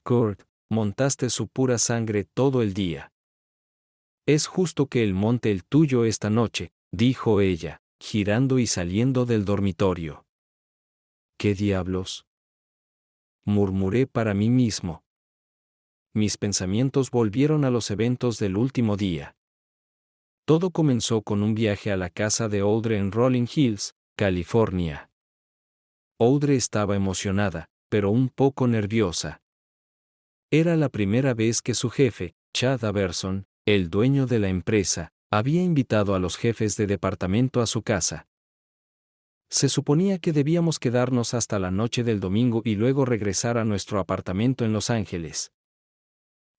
Kurt, montaste su pura sangre todo el día. Es justo que él monte el tuyo esta noche, dijo ella, girando y saliendo del dormitorio. ¿Qué diablos? Murmuré para mí mismo. Mis pensamientos volvieron a los eventos del último día. Todo comenzó con un viaje a la casa de Audrey en Rolling Hills, California. Audrey estaba emocionada, pero un poco nerviosa. Era la primera vez que su jefe, Chad Aberson, el dueño de la empresa, había invitado a los jefes de departamento a su casa. Se suponía que debíamos quedarnos hasta la noche del domingo y luego regresar a nuestro apartamento en Los Ángeles.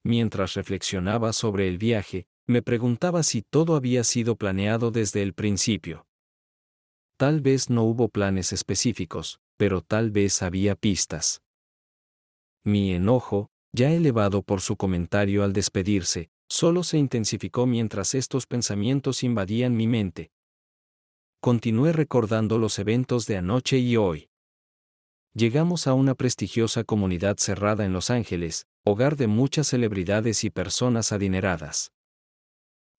Mientras reflexionaba sobre el viaje, me preguntaba si todo había sido planeado desde el principio. Tal vez no hubo planes específicos, pero tal vez había pistas. Mi enojo, ya elevado por su comentario al despedirse, solo se intensificó mientras estos pensamientos invadían mi mente. Continué recordando los eventos de anoche y hoy. Llegamos a una prestigiosa comunidad cerrada en Los Ángeles, hogar de muchas celebridades y personas adineradas.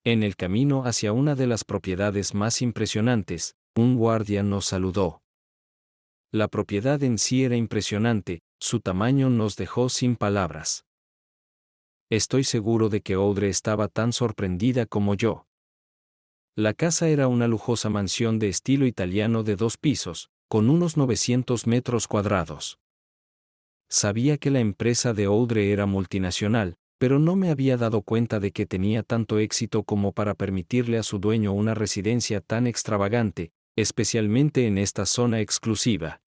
En el camino hacia una de las propiedades más impresionantes, un guardia nos saludó. La propiedad en sí era impresionante, su tamaño nos dejó sin palabras. Estoy seguro de que Audrey estaba tan sorprendida como yo. La casa era una lujosa mansión de estilo italiano de 2 pisos, con unos 900 metros cuadrados. Sabía que la empresa de Audrey era multinacional, pero no me había dado cuenta de que tenía tanto éxito como para permitirle a su dueño una residencia tan extravagante, especialmente en esta zona exclusiva.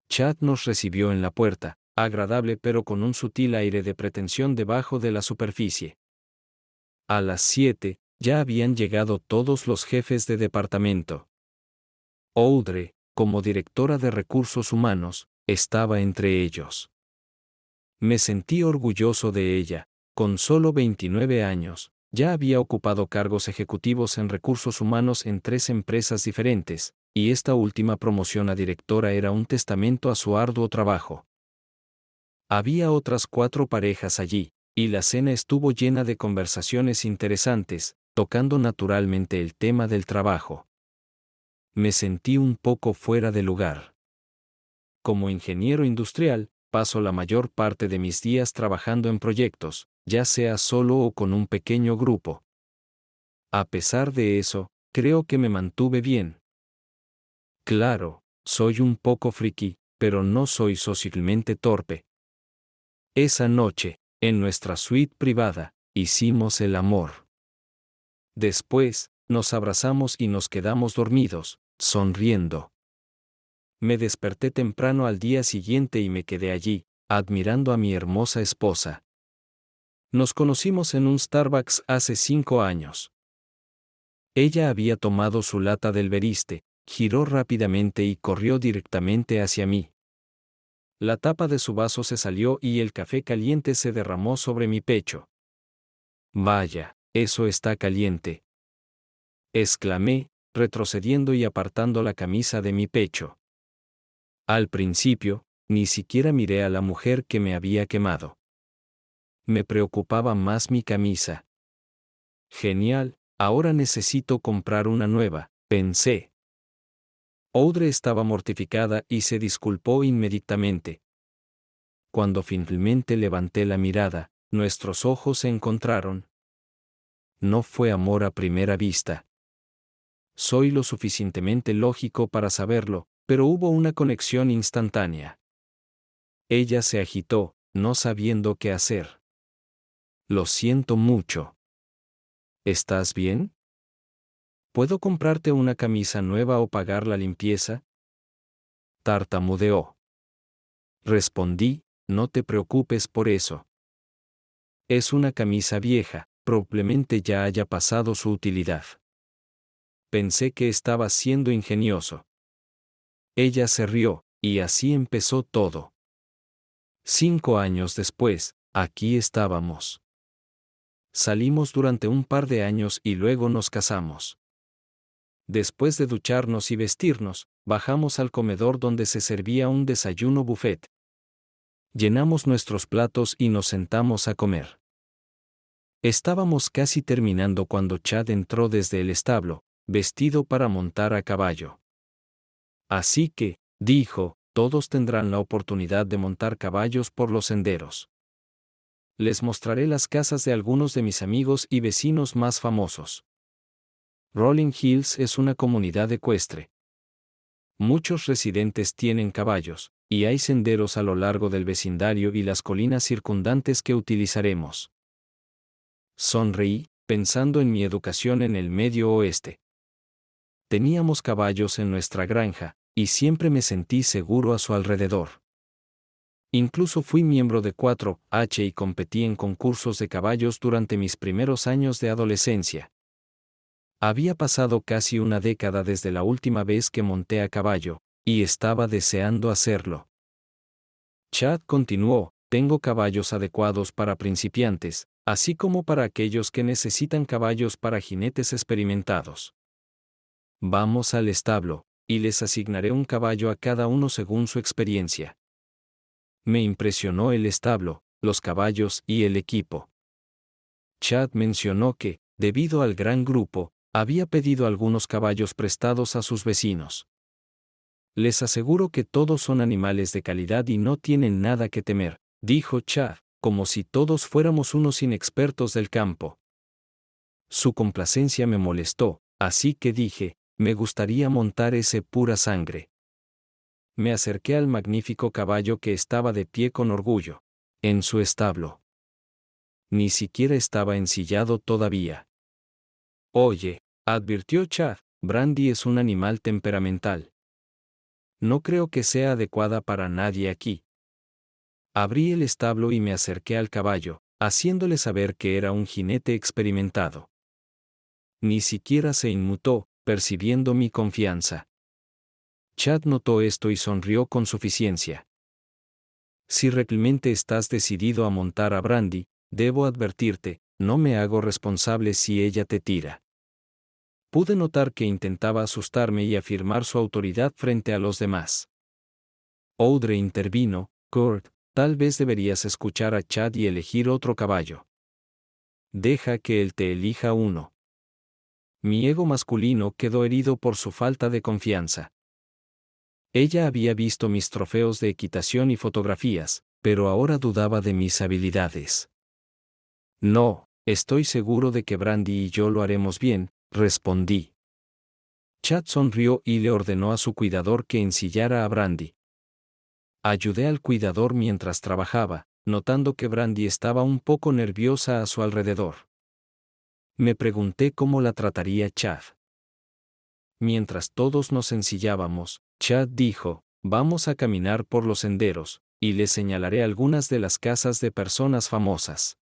Chad nos recibió en la puerta, agradable pero con un sutil aire de pretensión debajo de la superficie. A las 7, ya habían llegado todos los jefes de departamento. Audrey, como directora de recursos humanos, estaba entre ellos. Me sentí orgulloso de ella. Con solo 29 años, ya había ocupado cargos ejecutivos en recursos humanos en 3 empresas diferentes, y esta última promoción a directora era un testamento a su arduo trabajo. Había otras 4 parejas allí, y la cena estuvo llena de conversaciones interesantes, tocando naturalmente el tema del trabajo. Me sentí un poco fuera de lugar. Como ingeniero industrial, paso la mayor parte de mis días trabajando en proyectos, ya sea solo o con un pequeño grupo. A pesar de eso, creo que me mantuve bien. Claro, soy un poco friki, pero no soy socialmente torpe. Esa noche, en nuestra suite privada, hicimos el amor. Después, nos abrazamos y nos quedamos dormidos, sonriendo. Me desperté temprano al día siguiente y me quedé allí, admirando a mi hermosa esposa. Nos conocimos en un Starbucks hace 5 años. Ella había tomado su lata del Veriste, giró rápidamente y corrió directamente hacia mí. La tapa de su vaso se salió y el café caliente se derramó sobre mi pecho. Vaya, eso está caliente. Exclamé, retrocediendo y apartando la camisa de mi pecho. Al principio, ni siquiera miré a la mujer que me había quemado. Me preocupaba más mi camisa. Genial, ahora necesito comprar una nueva, pensé. Audrey estaba mortificada y se disculpó inmediatamente. Cuando finalmente levanté la mirada, nuestros ojos se encontraron. No fue amor a primera vista. Soy lo suficientemente lógico para saberlo, pero hubo una conexión instantánea. Ella se agitó, no sabiendo qué hacer. Lo siento mucho. ¿Estás bien? ¿Puedo comprarte una camisa nueva o pagar la limpieza? Tartamudeó. Respondí, no te preocupes por eso. Es una camisa vieja, probablemente ya haya pasado su utilidad. Pensé que estaba siendo ingenioso. Ella se rió, y así empezó todo. 5 años después, aquí estábamos. Salimos durante un par de años y luego nos casamos. Después de ducharnos y vestirnos, bajamos al comedor donde se servía un desayuno buffet. Llenamos nuestros platos y nos sentamos a comer. Estábamos casi terminando cuando Chad entró desde el establo, vestido para montar a caballo. Así que, dijo, todos tendrán la oportunidad de montar caballos por los senderos. Les mostraré las casas de algunos de mis amigos y vecinos más famosos. Rolling Hills es una comunidad ecuestre. Muchos residentes tienen caballos, y hay senderos a lo largo del vecindario y las colinas circundantes que utilizaremos. Sonreí, pensando en mi educación en el Medio Oeste. Teníamos caballos en nuestra granja, y siempre me sentí seguro a su alrededor. Incluso fui miembro de 4H y competí en concursos de caballos durante mis primeros años de adolescencia. Había pasado casi una década desde la última vez que monté a caballo, y estaba deseando hacerlo. Chad continuó, tengo caballos adecuados para principiantes, así como para aquellos que necesitan caballos para jinetes experimentados. Vamos al establo, y les asignaré un caballo a cada uno según su experiencia. Me impresionó el establo, los caballos y el equipo. Chad mencionó que, debido al gran grupo, había pedido algunos caballos prestados a sus vecinos. Les aseguro que todos son animales de calidad y no tienen nada que temer, dijo Chad, como si todos fuéramos unos inexpertos del campo. Su complacencia me molestó, así que dije, me gustaría montar ese pura sangre. Me acerqué al magnífico caballo que estaba de pie con orgullo, en su establo. Ni siquiera estaba ensillado todavía. Oye, advirtió Chad, Brandy es un animal temperamental. No creo que sea adecuada para nadie aquí. Abrí el establo y me acerqué al caballo, haciéndole saber que era un jinete experimentado. Ni siquiera se inmutó, percibiendo mi confianza. Chad notó esto y sonrió con suficiencia. Si realmente estás decidido a montar a Brandy, debo advertirte, no me hago responsable si ella te tira. Pude notar que intentaba asustarme y afirmar su autoridad frente a los demás. Audrey intervino, Kurt, tal vez deberías escuchar a Chad y elegir otro caballo. Deja que él te elija uno. Mi ego masculino quedó herido por su falta de confianza. Ella había visto mis trofeos de equitación y fotografías, pero ahora dudaba de mis habilidades. No, estoy seguro de que Brandy y yo lo haremos bien, respondí. Chad sonrió y le ordenó a su cuidador que ensillara a Brandy. Ayudé al cuidador mientras trabajaba, notando que Brandy estaba un poco nerviosa a su alrededor. Me pregunté cómo la trataría Chad. Mientras todos nos ensillábamos, Chad dijo, vamos a caminar por los senderos, y le señalaré algunas de las casas de personas famosas.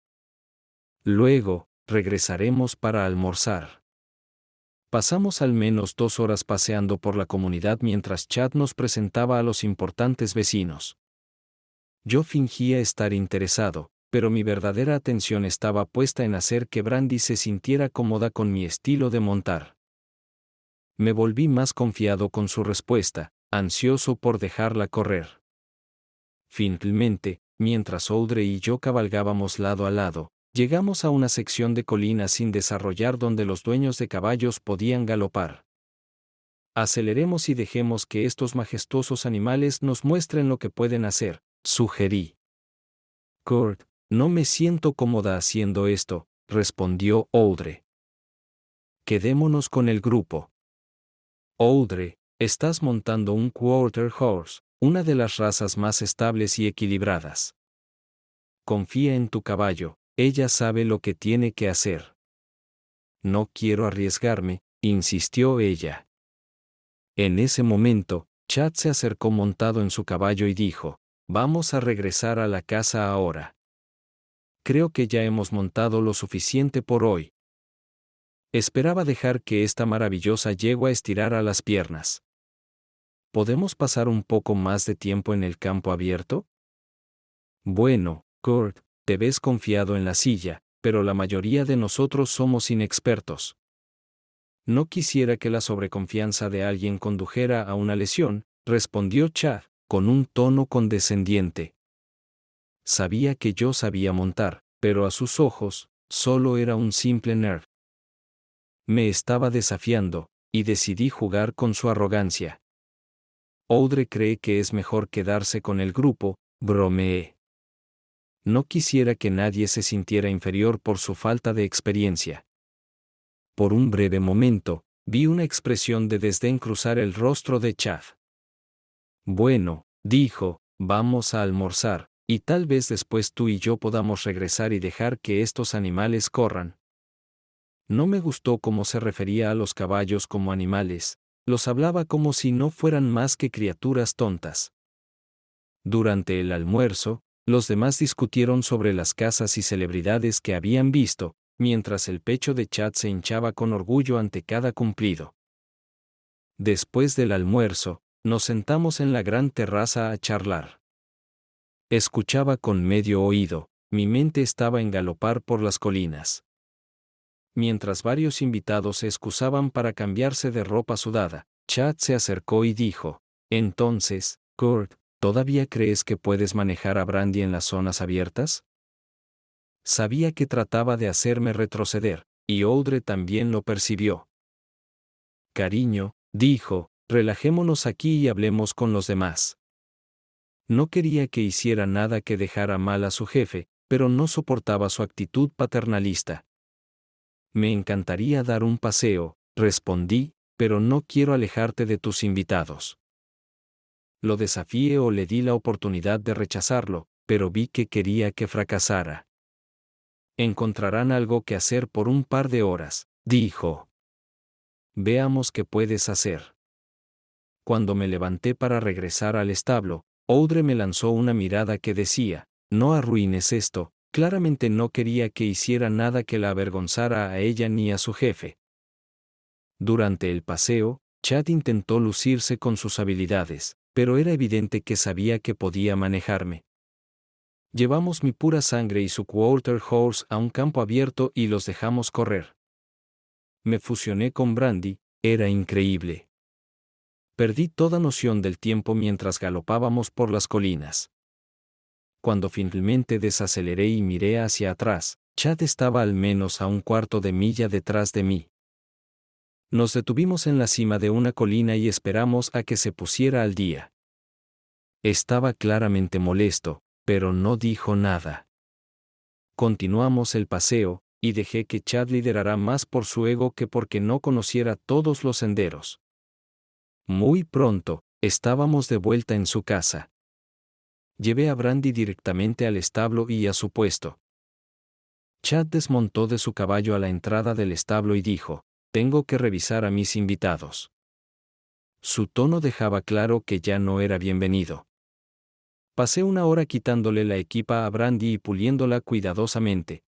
Luego, regresaremos para almorzar. Pasamos al menos 2 horas paseando por la comunidad mientras Chad nos presentaba a los importantes vecinos. Yo fingía estar interesado, pero mi verdadera atención estaba puesta en hacer que Brandy se sintiera cómoda con mi estilo de montar. Me volví más confiado con su respuesta, ansioso por dejarla correr. Finalmente, mientras Audrey y yo cabalgábamos lado a lado, llegamos a una sección de colina sin desarrollar donde los dueños de caballos podían galopar. Aceleremos y dejemos que estos majestuosos animales nos muestren lo que pueden hacer, sugerí. Kurt, no me siento cómoda haciendo esto, respondió Audrey. Quedémonos con el grupo. Audrey, estás montando un quarter horse, una de las razas más estables y equilibradas. Confía en tu caballo, ella sabe lo que tiene que hacer. No quiero arriesgarme, insistió ella. En ese momento, Chad se acercó montado en su caballo y dijo, vamos a regresar a la casa ahora. Creo que ya hemos montado lo suficiente por hoy. Esperaba dejar que esta maravillosa yegua estirara las piernas. ¿Podemos pasar un poco más de tiempo en el campo abierto? Bueno, Kurt, te ves confiado en la silla, pero la mayoría de nosotros somos inexpertos. No quisiera que la sobreconfianza de alguien condujera a una lesión, respondió Chad, con un tono condescendiente. Sabía que yo sabía montar, pero a sus ojos, solo era un simple nerd. Me estaba desafiando, y decidí jugar con su arrogancia. Audrey cree que es mejor quedarse con el grupo, bromeé. No quisiera que nadie se sintiera inferior por su falta de experiencia. Por un breve momento, vi una expresión de desdén cruzar el rostro de Chad. Bueno, dijo, vamos a almorzar, y tal vez después tú y yo podamos regresar y dejar que estos animales corran. No me gustó cómo se refería a los caballos como animales, los hablaba como si no fueran más que criaturas tontas. Durante el almuerzo, los demás discutieron sobre las casas y celebridades que habían visto, mientras el pecho de Chad se hinchaba con orgullo ante cada cumplido. Después del almuerzo, nos sentamos en la gran terraza a charlar. Escuchaba con medio oído, mi mente estaba en galopar por las colinas. Mientras varios invitados se excusaban para cambiarse de ropa sudada, Chad se acercó y dijo, entonces, Kurt, ¿todavía crees que puedes manejar a Brandy en las zonas abiertas? Sabía que trataba de hacerme retroceder, y Audrey también lo percibió. Cariño, dijo, relajémonos aquí y hablemos con los demás. No quería que hiciera nada que dejara mal a su jefe, pero no soportaba su actitud paternalista. Me encantaría dar un paseo, respondí, pero no quiero alejarte de tus invitados. Lo desafié o le di la oportunidad de rechazarlo, pero vi que quería que fracasara. Encontrarán algo que hacer por un par de horas, dijo. Veamos qué puedes hacer. Cuando me levanté para regresar al establo, Audrey me lanzó una mirada que decía, no arruines esto. Claramente no quería que hiciera nada que la avergonzara a ella ni a su jefe. Durante el paseo, Chad intentó lucirse con sus habilidades, pero era evidente que sabía que podía manejarme. Llevamos mi pura sangre y su quarter horse a un campo abierto y los dejamos correr. Me fusioné con Brandy, era increíble. Perdí toda noción del tiempo mientras galopábamos por las colinas. Cuando finalmente desaceleré y miré hacia atrás, Chad estaba al menos a un cuarto de milla detrás de mí. Nos detuvimos en la cima de una colina y esperamos a que se pusiera al día. Estaba claramente molesto, pero no dijo nada. Continuamos el paseo, y dejé que Chad liderara más por su ego que porque no conociera todos los senderos. Muy pronto, estábamos de vuelta en su casa. Llevé a Brandy directamente al establo y a su puesto. Chad desmontó de su caballo a la entrada del establo y dijo, tengo que revisar a mis invitados. Su tono dejaba claro que ya no era bienvenido. Pasé una hora quitándole la equipa a Brandy y puliéndola cuidadosamente.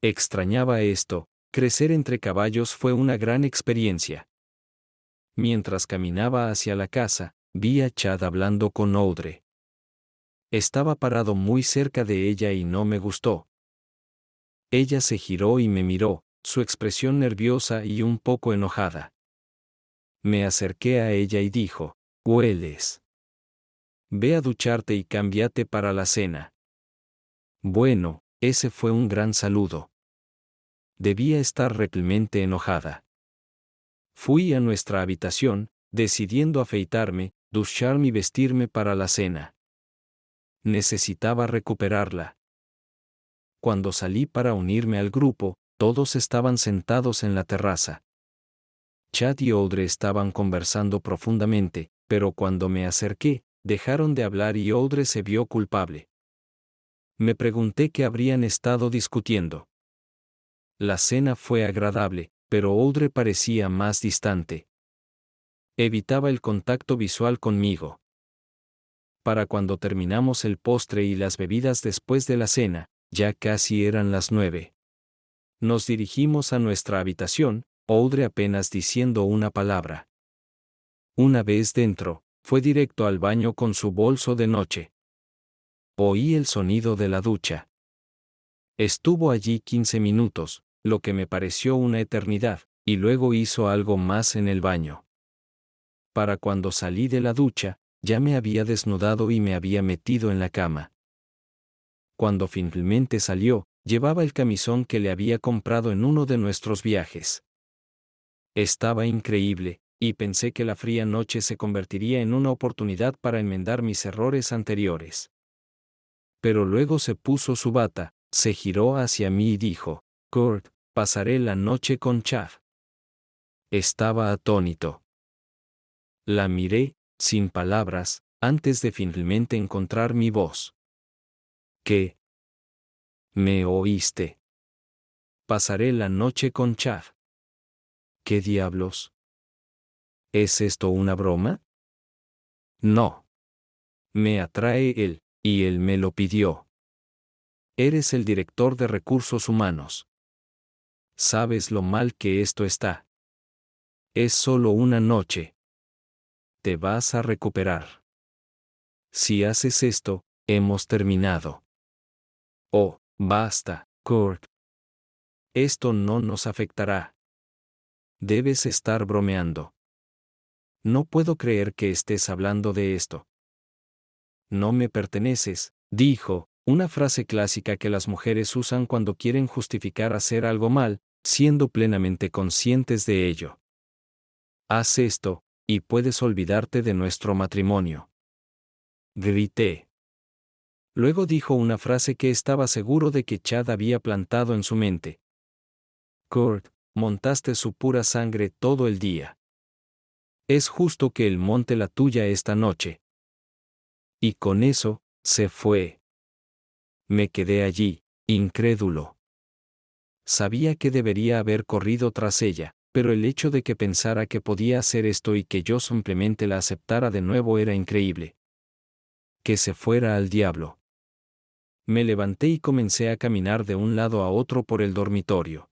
Extrañaba esto, crecer entre caballos fue una gran experiencia. Mientras caminaba hacia la casa, vi a Chad hablando con Audrey. Estaba parado muy cerca de ella y no me gustó. Ella se giró y me miró, su expresión nerviosa y un poco enojada. Me acerqué a ella y dijo, hueles. Ve a ducharte y cámbiate para la cena. Bueno, ese fue un gran saludo. Debía estar realmente enojada. Fui a nuestra habitación, decidiendo afeitarme, ducharme y vestirme para la cena. Necesitaba recuperarla. Cuando salí para unirme al grupo, todos estaban sentados en la terraza. Chad y Audrey estaban conversando profundamente, pero cuando me acerqué, dejaron de hablar y Audrey se vio culpable. Me pregunté qué habrían estado discutiendo. La cena fue agradable, pero Audrey parecía más distante. Evitaba el contacto visual conmigo. Para cuando terminamos el postre y las bebidas después de la cena, ya casi eran las 9. Nos dirigimos a nuestra habitación, Audrey apenas diciendo una palabra. Una vez dentro, fue directo al baño con su bolso de noche. Oí el sonido de la ducha. Estuvo allí 15 minutos, lo que me pareció una eternidad, y luego hizo algo más en el baño. Para cuando salí de la ducha, ya me había desnudado y me había metido en la cama. Cuando finalmente salió, llevaba el camisón que le había comprado en uno de nuestros viajes. Estaba increíble, y pensé que la fría noche se convertiría en una oportunidad para enmendar mis errores anteriores. Pero luego se puso su bata, se giró hacia mí y dijo: Kurt, pasaré la noche con Chad. Estaba atónito. La miré, sin palabras, antes de finalmente encontrar mi voz. ¿Qué? ¿Me oíste? Pasaré la noche con Chad. ¿Qué diablos? ¿Es esto una broma? No. Me atrae él, y él me lo pidió. Eres el director de recursos humanos. Sabes lo mal que esto está. Es solo una noche. Te vas a recuperar. Si haces esto, hemos terminado. Oh, basta, Kurt. Esto no nos afectará. Debes estar bromeando. No puedo creer que estés hablando de esto. No me perteneces, dijo, una frase clásica que las mujeres usan cuando quieren justificar hacer algo mal, siendo plenamente conscientes de ello. Haz esto, y puedes olvidarte de nuestro matrimonio. Grité. Luego dijo una frase que estaba seguro de que Chad había plantado en su mente. Kurt, montaste su pura sangre todo el día. Es justo que él monte la tuya esta noche. Y con eso, se fue. Me quedé allí, incrédulo. Sabía que debería haber corrido tras ella, pero el hecho de que pensara que podía hacer esto y que yo simplemente la aceptara de nuevo era increíble. Que se fuera al diablo. Me levanté y comencé a caminar de un lado a otro por el dormitorio.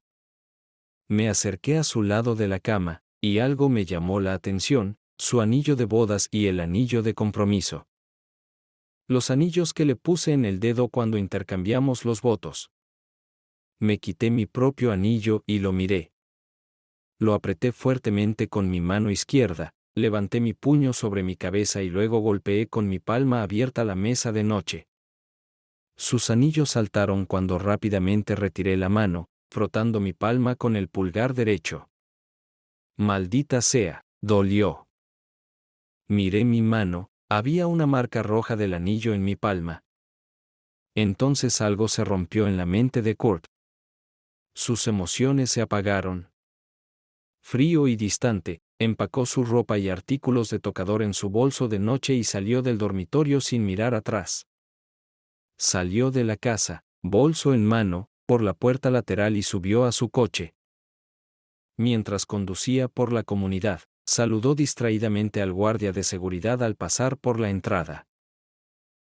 Me acerqué a su lado de la cama, y algo me llamó la atención: su anillo de bodas y el anillo de compromiso. Los anillos que le puse en el dedo cuando intercambiamos los votos. Me quité mi propio anillo y lo miré. Lo apreté fuertemente con mi mano izquierda, levanté mi puño sobre mi cabeza y luego golpeé con mi palma abierta la mesa de noche. Sus anillos saltaron cuando rápidamente retiré la mano, frotando mi palma con el pulgar derecho. Maldita sea, dolió. Miré mi mano, había una marca roja del anillo en mi palma. Entonces algo se rompió en la mente de Kurt. Sus emociones se apagaron. Frío y distante, empacó su ropa y artículos de tocador en su bolso de noche y salió del dormitorio sin mirar atrás. Salió de la casa, bolso en mano, por la puerta lateral y subió a su coche. Mientras conducía por la comunidad, saludó distraídamente al guardia de seguridad al pasar por la entrada.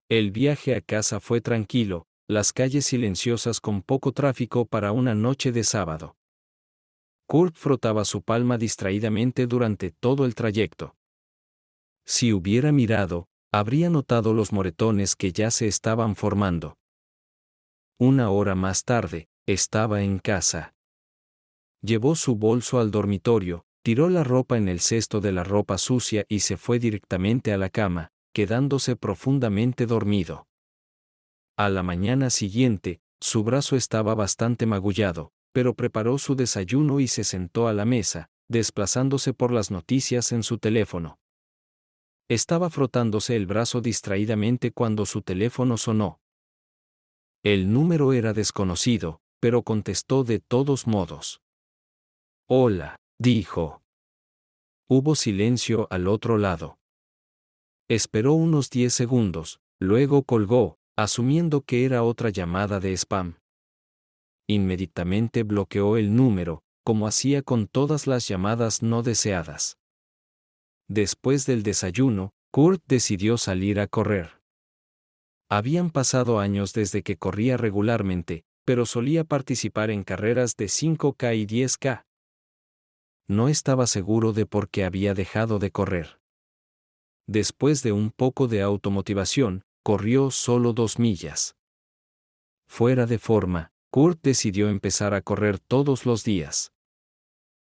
El viaje a casa fue tranquilo, las calles silenciosas con poco tráfico para una noche de sábado. Kurt frotaba su palma distraídamente durante todo el trayecto. Si hubiera mirado, habría notado los moretones que ya se estaban formando. Una hora más tarde, estaba en casa. Llevó su bolso al dormitorio, tiró la ropa en el cesto de la ropa sucia y se fue directamente a la cama, quedándose profundamente dormido. A la mañana siguiente, su brazo estaba bastante magullado, pero preparó su desayuno y se sentó a la mesa, desplazándose por las noticias en su teléfono. Estaba frotándose el brazo distraídamente cuando su teléfono sonó. El número era desconocido, pero contestó de todos modos. Hola, dijo. Hubo silencio al otro lado. Esperó unos 10 segundos, luego colgó, asumiendo que era otra llamada de spam. Inmediatamente bloqueó el número, como hacía con todas las llamadas no deseadas. Después del desayuno, Kurt decidió salir a correr. Habían pasado años desde que corría regularmente, pero solía participar en carreras de 5K y 10K. No estaba seguro de por qué había dejado de correr. Después de un poco de automotivación, corrió solo 2 millas. Fuera de forma, Kurt decidió empezar a correr todos los días.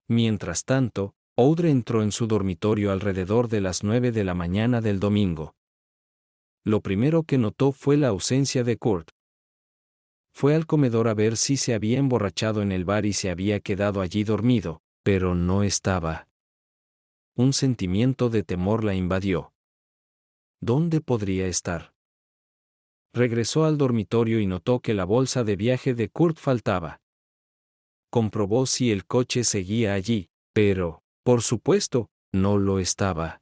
Mientras tanto, Audrey entró en su dormitorio alrededor de las 9 de la mañana del domingo. Lo primero que notó fue la ausencia de Kurt. Fue al comedor a ver si se había emborrachado en el bar y se había quedado allí dormido, pero no estaba. Un sentimiento de temor la invadió. ¿Dónde podría estar? Regresó al dormitorio y notó que la bolsa de viaje de Kurt faltaba. Comprobó si el coche seguía allí, pero, por supuesto, no lo estaba.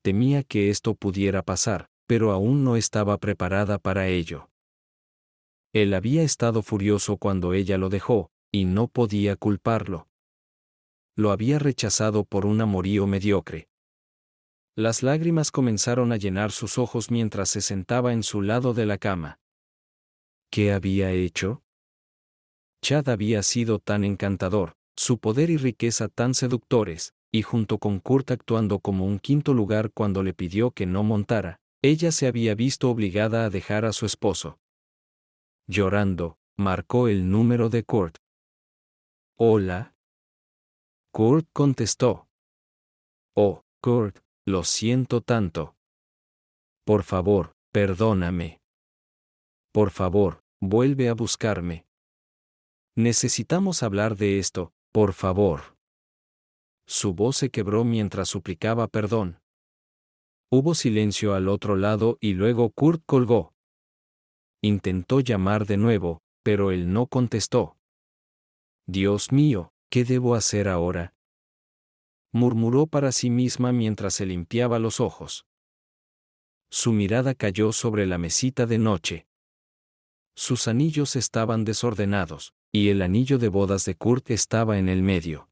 Temía que esto pudiera pasar, pero aún no estaba preparada para ello. Él había estado furioso cuando ella lo dejó, y no podía culparlo. Lo había rechazado por un amorío mediocre. Las lágrimas comenzaron a llenar sus ojos mientras se sentaba en su lado de la cama. ¿Qué había hecho? Chad había sido tan encantador, su poder y riqueza tan seductores, y junto con Kurt actuando como un quinto lugar cuando le pidió que no montara, ella se había visto obligada a dejar a su esposo. Llorando, marcó el número de Kurt. «Hola». Kurt contestó. «Oh, Kurt, lo siento tanto. Por favor, perdóname. Por favor, vuelve a buscarme. Necesitamos hablar de esto, por favor». Su voz se quebró mientras suplicaba perdón. Hubo silencio al otro lado y luego Kurt colgó. Intentó llamar de nuevo, pero él no contestó. «Dios mío, ¿qué debo hacer ahora?», murmuró para sí misma mientras se limpiaba los ojos. Su mirada cayó sobre la mesita de noche. Sus anillos estaban desordenados, y el anillo de bodas de Kurt estaba en el medio.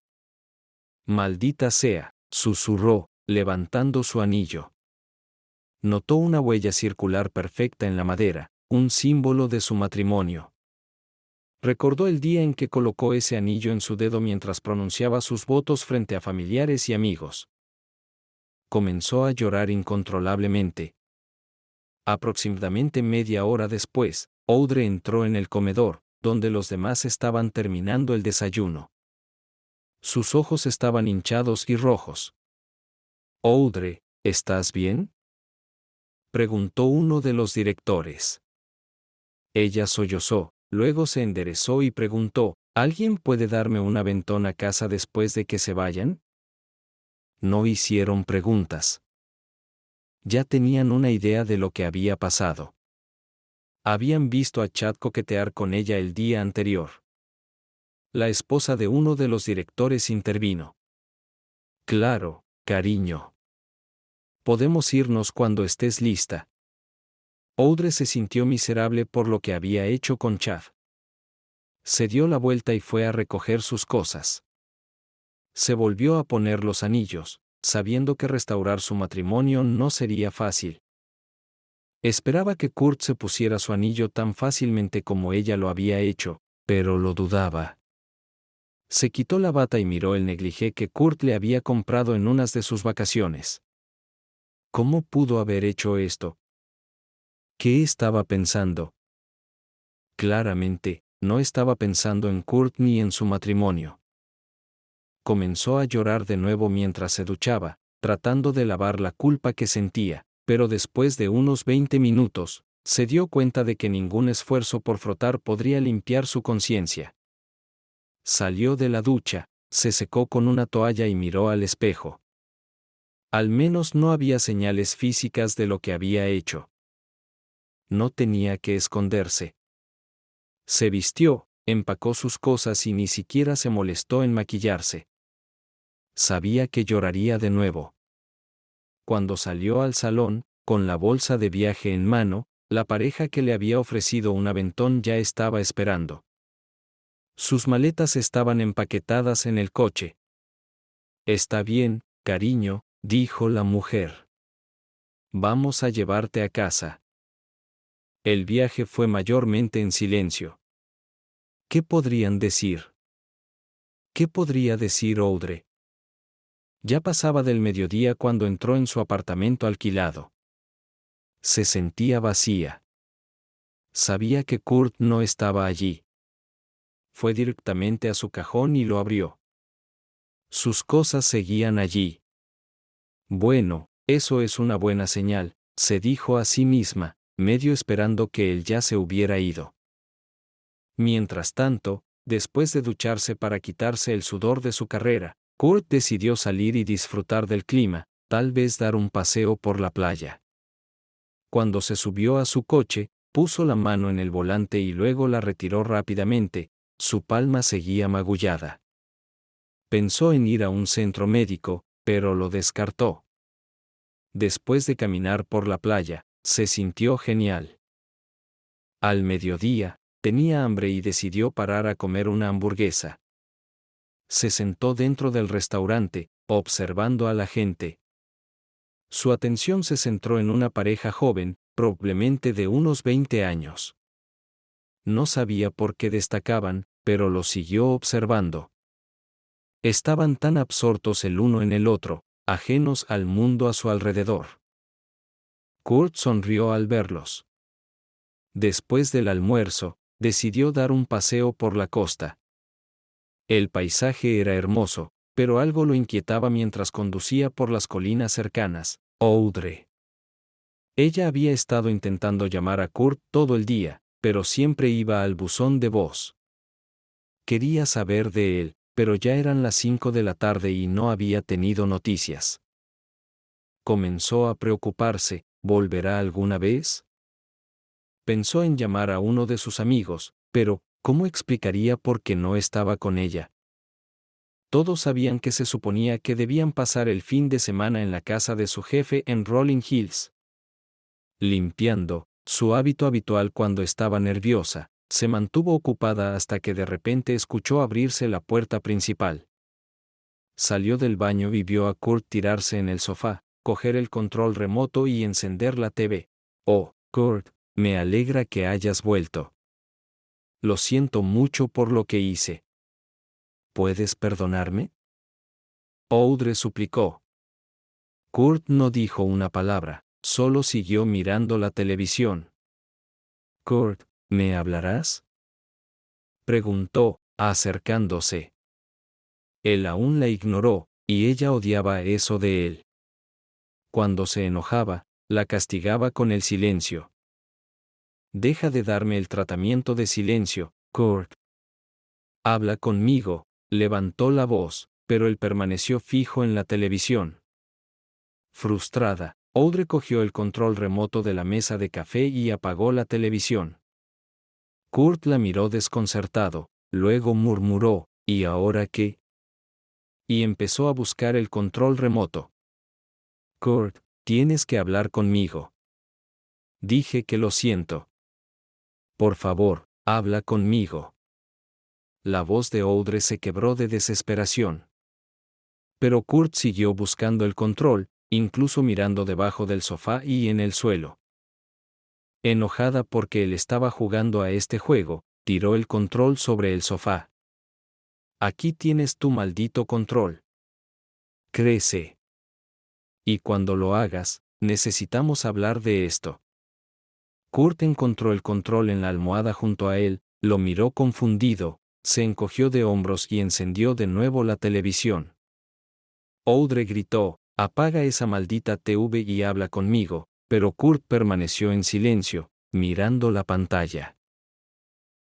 «Maldita sea», susurró, levantando su anillo. Notó una huella circular perfecta en la madera, un símbolo de su matrimonio. Recordó el día en que colocó ese anillo en su dedo mientras pronunciaba sus votos frente a familiares y amigos. Comenzó a llorar incontrolablemente. Aproximadamente media hora después, Audrey entró en el comedor, donde los demás estaban terminando el desayuno. Sus ojos estaban hinchados y rojos. «Audrey, ¿estás bien?», preguntó uno de los directores. Ella sollozó, luego se enderezó y preguntó, «¿Alguien puede darme un aventón a casa después de que se vayan?». No hicieron preguntas. Ya tenían una idea de lo que había pasado. Habían visto a Chad coquetear con ella el día anterior. La esposa de uno de los directores intervino. «Claro, cariño. Podemos irnos cuando estés lista». Audrey se sintió miserable por lo que había hecho con Chad. Se dio la vuelta y fue a recoger sus cosas. Se volvió a poner los anillos, sabiendo que restaurar su matrimonio no sería fácil. Esperaba que Kurt se pusiera su anillo tan fácilmente como ella lo había hecho, pero lo dudaba. Se quitó la bata y miró el negligé que Kurt le había comprado en unas de sus vacaciones. ¿Cómo pudo haber hecho esto? ¿Qué estaba pensando? Claramente, no estaba pensando en Kurt ni en su matrimonio. Comenzó a llorar de nuevo mientras se duchaba, tratando de lavar la culpa que sentía, pero después de unos 20 minutos, se dio cuenta de que ningún esfuerzo por frotar podría limpiar su conciencia. Salió de la ducha, se secó con una toalla y miró al espejo. Al menos no había señales físicas de lo que había hecho. No tenía que esconderse. Se vistió, empacó sus cosas y ni siquiera se molestó en maquillarse. Sabía que lloraría de nuevo. Cuando salió al salón, con la bolsa de viaje en mano, la pareja que le había ofrecido un aventón ya estaba esperando. Sus maletas estaban empaquetadas en el coche. «Está bien, cariño», dijo la mujer. «Vamos a llevarte a casa». El viaje fue mayormente en silencio. ¿Qué podrían decir? ¿Qué podría decir Audrey? Ya pasaba del mediodía cuando entró en su apartamento alquilado. Se sentía vacía. Sabía que Kurt no estaba allí. Fue directamente a su cajón y lo abrió. Sus cosas seguían allí. «Bueno, eso es una buena señal», se dijo a sí misma, medio esperando que él ya se hubiera ido. Mientras tanto, después de ducharse para quitarse el sudor de su carrera, Kurt decidió salir y disfrutar del clima, tal vez dar un paseo por la playa. Cuando se subió a su coche, puso la mano en el volante y luego la retiró rápidamente, su palma seguía magullada. Pensó en ir a un centro médico, pero lo descartó. Después de caminar por la playa, se sintió genial. Al mediodía, tenía hambre y decidió parar a comer una hamburguesa. Se sentó dentro del restaurante, observando a la gente. Su atención se centró en una pareja joven, probablemente de unos 20 años. No sabía por qué destacaban, pero lo siguió observando. Estaban tan absortos el uno en el otro, ajenos al mundo a su alrededor. Kurt sonrió al verlos. Después del almuerzo, decidió dar un paseo por la costa. El paisaje era hermoso, pero algo lo inquietaba mientras conducía por las colinas cercanas. Audrey. Ella había estado intentando llamar a Kurt todo el día, pero siempre iba al buzón de voz. Quería saber de él, pero ya eran las 5 de la tarde y no había tenido noticias. Comenzó a preocuparse, ¿volverá alguna vez? Pensó en llamar a uno de sus amigos, pero ¿cómo explicaría por qué no estaba con ella? Todos sabían que se suponía que debían pasar el fin de semana en la casa de su jefe en Rolling Hills. Limpiando, su hábito habitual cuando estaba nerviosa, se mantuvo ocupada hasta que de repente escuchó abrirse la puerta principal. Salió del baño y vio a Kurt tirarse en el sofá, coger el control remoto y encender la TV. Oh, Kurt, me alegra que hayas vuelto. Lo siento mucho por lo que hice. ¿Puedes perdonarme? Audrey suplicó. Kurt no dijo una palabra, solo siguió mirando la televisión. Kurt, ¿me hablarás? Preguntó, acercándose. Él aún la ignoró, y ella odiaba eso de él. Cuando se enojaba, la castigaba con el silencio. Deja de darme el tratamiento de silencio, Kurt. Habla conmigo, levantó la voz, pero él permaneció fijo en la televisión. Frustrada, Audrey cogió el control remoto de la mesa de café y apagó la televisión. Kurt la miró desconcertado, luego murmuró, ¿y ahora qué? Y empezó a buscar el control remoto. Kurt, tienes que hablar conmigo. Dije que lo siento. Por favor, habla conmigo. La voz de Audrey se quebró de desesperación. Pero Kurt siguió buscando el control, incluso mirando debajo del sofá y en el suelo. Enojada porque él estaba jugando a este juego, tiró el control sobre el sofá. Aquí tienes tu maldito control. Crece. Y cuando lo hagas, necesitamos hablar de esto. Kurt encontró el control en la almohada junto a él, lo miró confundido, se encogió de hombros y encendió de nuevo la televisión. Audrey gritó, apaga esa maldita TV y habla conmigo, pero Kurt permaneció en silencio, mirando la pantalla.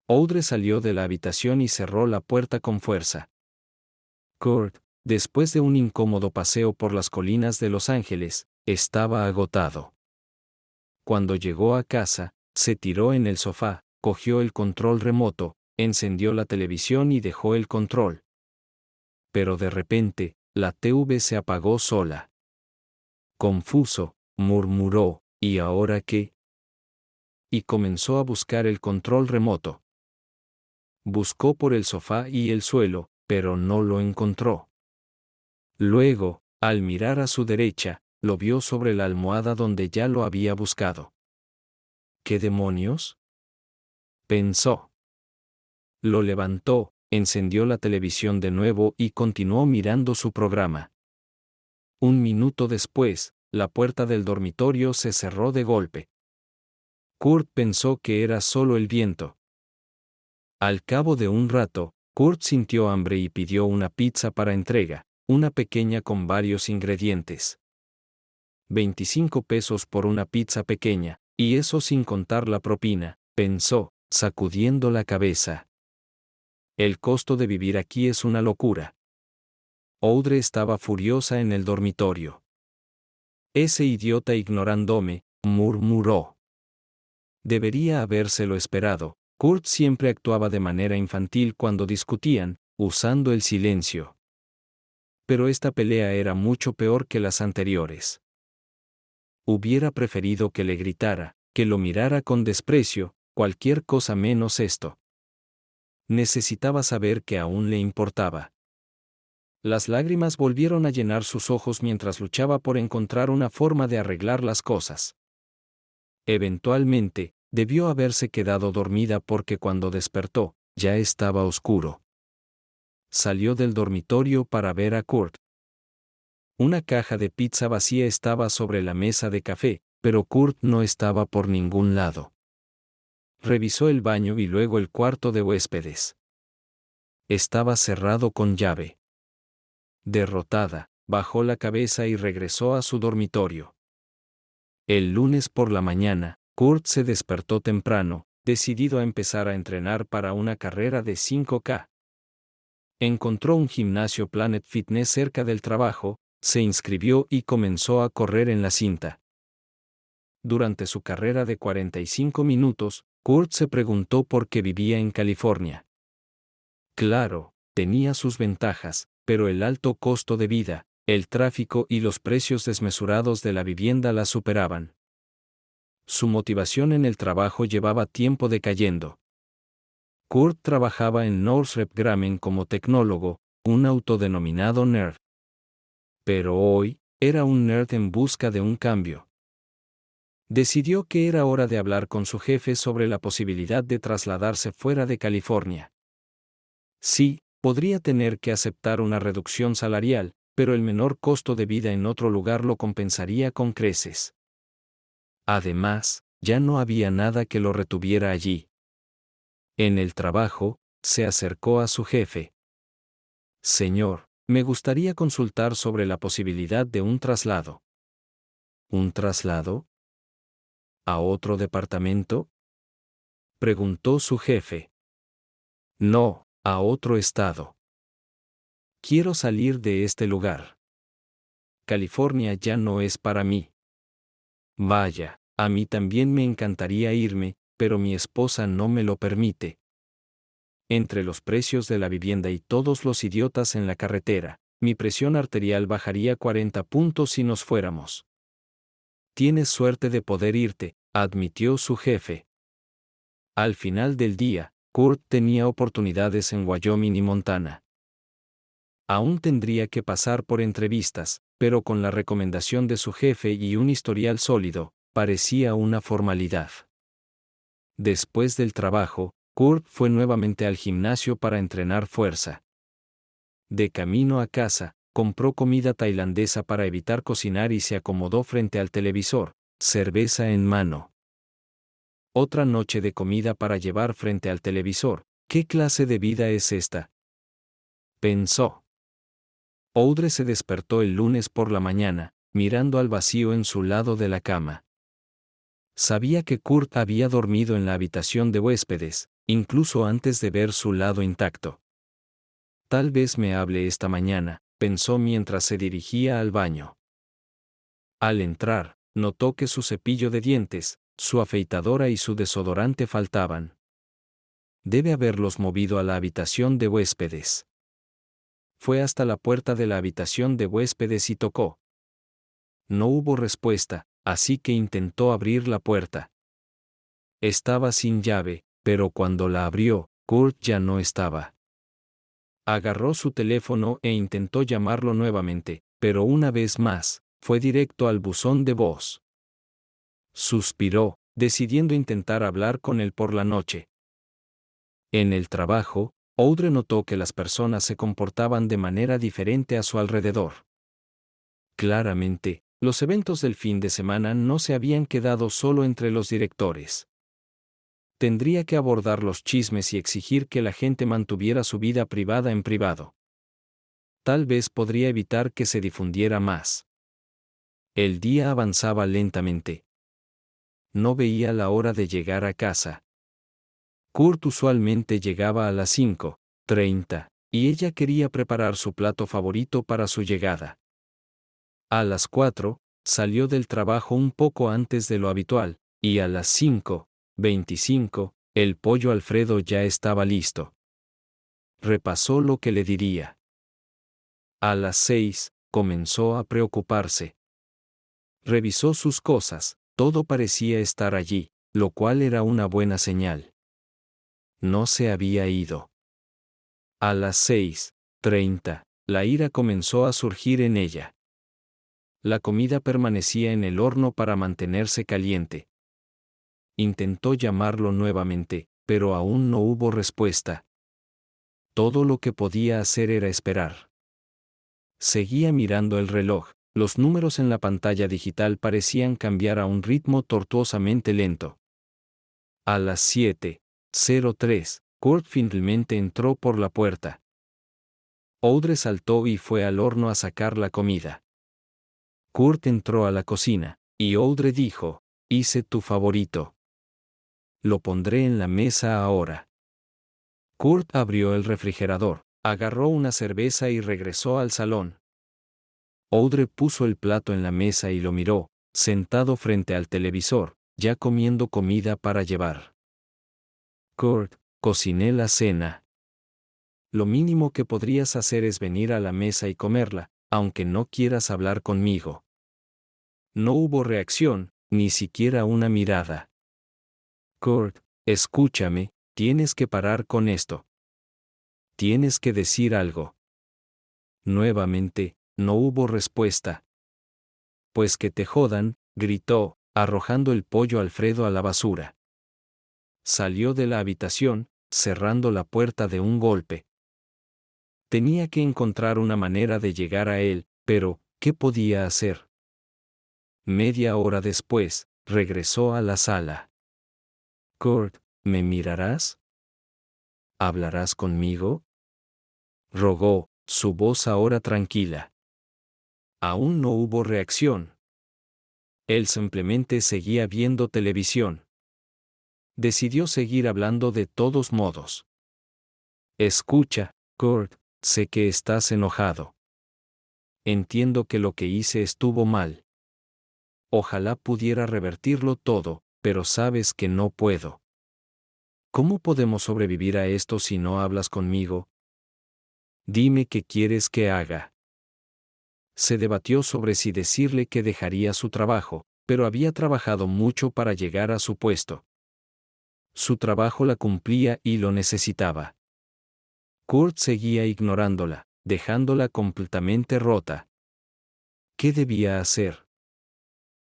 Audrey salió de la habitación y cerró la puerta con fuerza. Kurt, después de un incómodo paseo por las colinas de Los Ángeles, estaba agotado. Cuando llegó a casa, se tiró en el sofá, cogió el control remoto, encendió la televisión y dejó el control. Pero de repente, la TV se apagó sola. Confuso, murmuró, ¿y ahora qué? Y comenzó a buscar el control remoto. Buscó por el sofá y el suelo, pero no lo encontró. Luego, al mirar a su derecha, lo vio sobre la almohada donde ya lo había buscado. ¿Qué demonios? Pensó. Lo levantó, encendió la televisión de nuevo y continuó mirando su programa. Un minuto después, la puerta del dormitorio se cerró de golpe. Kurt pensó que era solo el viento. Al cabo de un rato, Kurt sintió hambre y pidió una pizza para entrega, una pequeña con varios ingredientes. 25 pesos por una pizza pequeña, y eso sin contar la propina, pensó, sacudiendo la cabeza. El costo de vivir aquí es una locura. Audrey estaba furiosa en el dormitorio. Ese idiota ignorándome, murmuró. Debería habérselo esperado. Kurt siempre actuaba de manera infantil cuando discutían, usando el silencio. Pero esta pelea era mucho peor que las anteriores. Hubiera preferido que le gritara, que lo mirara con desprecio, cualquier cosa menos esto. Necesitaba saber que aún le importaba. Las lágrimas volvieron a llenar sus ojos mientras luchaba por encontrar una forma de arreglar las cosas. Eventualmente, debió haberse quedado dormida porque cuando despertó, ya estaba oscuro. Salió del dormitorio para ver a Kurt. Una caja de pizza vacía estaba sobre la mesa de café, pero Kurt no estaba por ningún lado. Revisó el baño y luego el cuarto de huéspedes. Estaba cerrado con llave. Derrotada, bajó la cabeza y regresó a su dormitorio. El lunes por la mañana, Kurt se despertó temprano, decidido a empezar a entrenar para una carrera de 5K. Encontró un gimnasio Planet Fitness cerca del trabajo, se inscribió y comenzó a correr en la cinta. Durante su carrera de 45 minutos, Kurt se preguntó por qué vivía en California. Claro, tenía sus ventajas, pero el alto costo de vida, el tráfico y los precios desmesurados de la vivienda la superaban. Su motivación en el trabajo llevaba tiempo decayendo. Kurt trabajaba en Northrop Grumman como tecnólogo, un autodenominado nerd. Pero hoy, era un nerd en busca de un cambio. Decidió que era hora de hablar con su jefe sobre la posibilidad de trasladarse fuera de California. Sí, podría tener que aceptar una reducción salarial, pero el menor costo de vida en otro lugar lo compensaría con creces. Además, ya no había nada que lo retuviera allí. En el trabajo, se acercó a su jefe. Señor, me gustaría consultar sobre la posibilidad de un traslado. ¿Un traslado? ¿A otro departamento?, preguntó su jefe. No, a otro estado. Quiero salir de este lugar. California ya no es para mí. Vaya, a mí también me encantaría irme, pero mi esposa no me lo permite. Entre los precios de la vivienda y todos los idiotas en la carretera, mi presión arterial bajaría 40 puntos si nos fuéramos. Tienes suerte de poder irte, admitió su jefe. Al final del día, Kurt tenía oportunidades en Wyoming y Montana. Aún tendría que pasar por entrevistas, pero con la recomendación de su jefe y un historial sólido, parecía una formalidad. Después del trabajo, Kurt fue nuevamente al gimnasio para entrenar fuerza. De camino a casa, compró comida tailandesa para evitar cocinar y se acomodó frente al televisor, cerveza en mano. Otra noche de comida para llevar frente al televisor. ¿Qué clase de vida es esta?, pensó. Audrey se despertó el lunes por la mañana, mirando al vacío en su lado de la cama. Sabía que Kurt había dormido en la habitación de huéspedes, incluso antes de ver su lado intacto. Tal vez me hable esta mañana, pensó mientras se dirigía al baño. Al entrar, notó que su cepillo de dientes, su afeitadora y su desodorante faltaban. Debe haberlos movido a la habitación de huéspedes. Fue hasta la puerta de la habitación de huéspedes y tocó. No hubo respuesta, así que intentó abrir la puerta. Estaba sin llave, pero cuando la abrió, Kurt ya no estaba. Agarró su teléfono e intentó llamarlo nuevamente, pero una vez más, fue directo al buzón de voz. Suspiró, decidiendo intentar hablar con él por la noche. En el trabajo, Audrey notó que las personas se comportaban de manera diferente a su alrededor. Claramente, los eventos del fin de semana no se habían quedado solo entre los directores. Tendría que abordar los chismes y exigir que la gente mantuviera su vida privada en privado. Tal vez podría evitar que se difundiera más. El día avanzaba lentamente. No veía la hora de llegar a casa. Kurt usualmente llegaba a las 5:30, y ella quería preparar su plato favorito para su llegada. A las 4, salió del trabajo un poco antes de lo habitual, y a las 5:25, el pollo Alfredo ya estaba listo. Repasó lo que le diría. A las 6, comenzó a preocuparse. Revisó sus cosas, todo parecía estar allí, lo cual era una buena señal. No se había ido. A las 6:30, la ira comenzó a surgir en ella. La comida permanecía en el horno para mantenerse caliente. Intentó llamarlo nuevamente, pero aún no hubo respuesta. Todo lo que podía hacer era esperar. Seguía mirando el reloj. Los números en la pantalla digital parecían cambiar a un ritmo tortuosamente lento. A las 7:03, Kurt finalmente entró por la puerta. Audrey saltó y fue al horno a sacar la comida. Kurt entró a la cocina, y Audrey dijo, «Hice tu favorito. Lo pondré en la mesa ahora». Kurt abrió el refrigerador, agarró una cerveza y regresó al salón. Audrey puso el plato en la mesa y lo miró, sentado frente al televisor, ya comiendo comida para llevar. «Kurt, cociné la cena. Lo mínimo que podrías hacer es venir a la mesa y comerla, aunque no quieras hablar conmigo». No hubo reacción, ni siquiera una mirada. «Kurt, escúchame, tienes que parar con esto. Tienes que decir algo». Nuevamente, no hubo respuesta. «Pues que te jodan», gritó, arrojando el pollo Alfredo a la basura. Salió de la habitación, cerrando la puerta de un golpe. Tenía que encontrar una manera de llegar a él, pero, ¿qué podía hacer? Media hora después, regresó a la sala. «Kurt, ¿me mirarás? ¿Hablarás conmigo?», rogó, su voz ahora tranquila. Aún no hubo reacción. Él simplemente seguía viendo televisión. Decidió seguir hablando de todos modos. «Escucha, Kurt, sé que estás enojado. Entiendo que lo que hice estuvo mal. Ojalá pudiera revertirlo todo, pero sabes que no puedo. ¿Cómo podemos sobrevivir a esto si no hablas conmigo? Dime qué quieres que haga». Se debatió sobre si decirle que dejaría su trabajo, pero había trabajado mucho para llegar a su puesto. Su trabajo la cumplía y lo necesitaba. Kurt seguía ignorándola, dejándola completamente rota. ¿Qué debía hacer?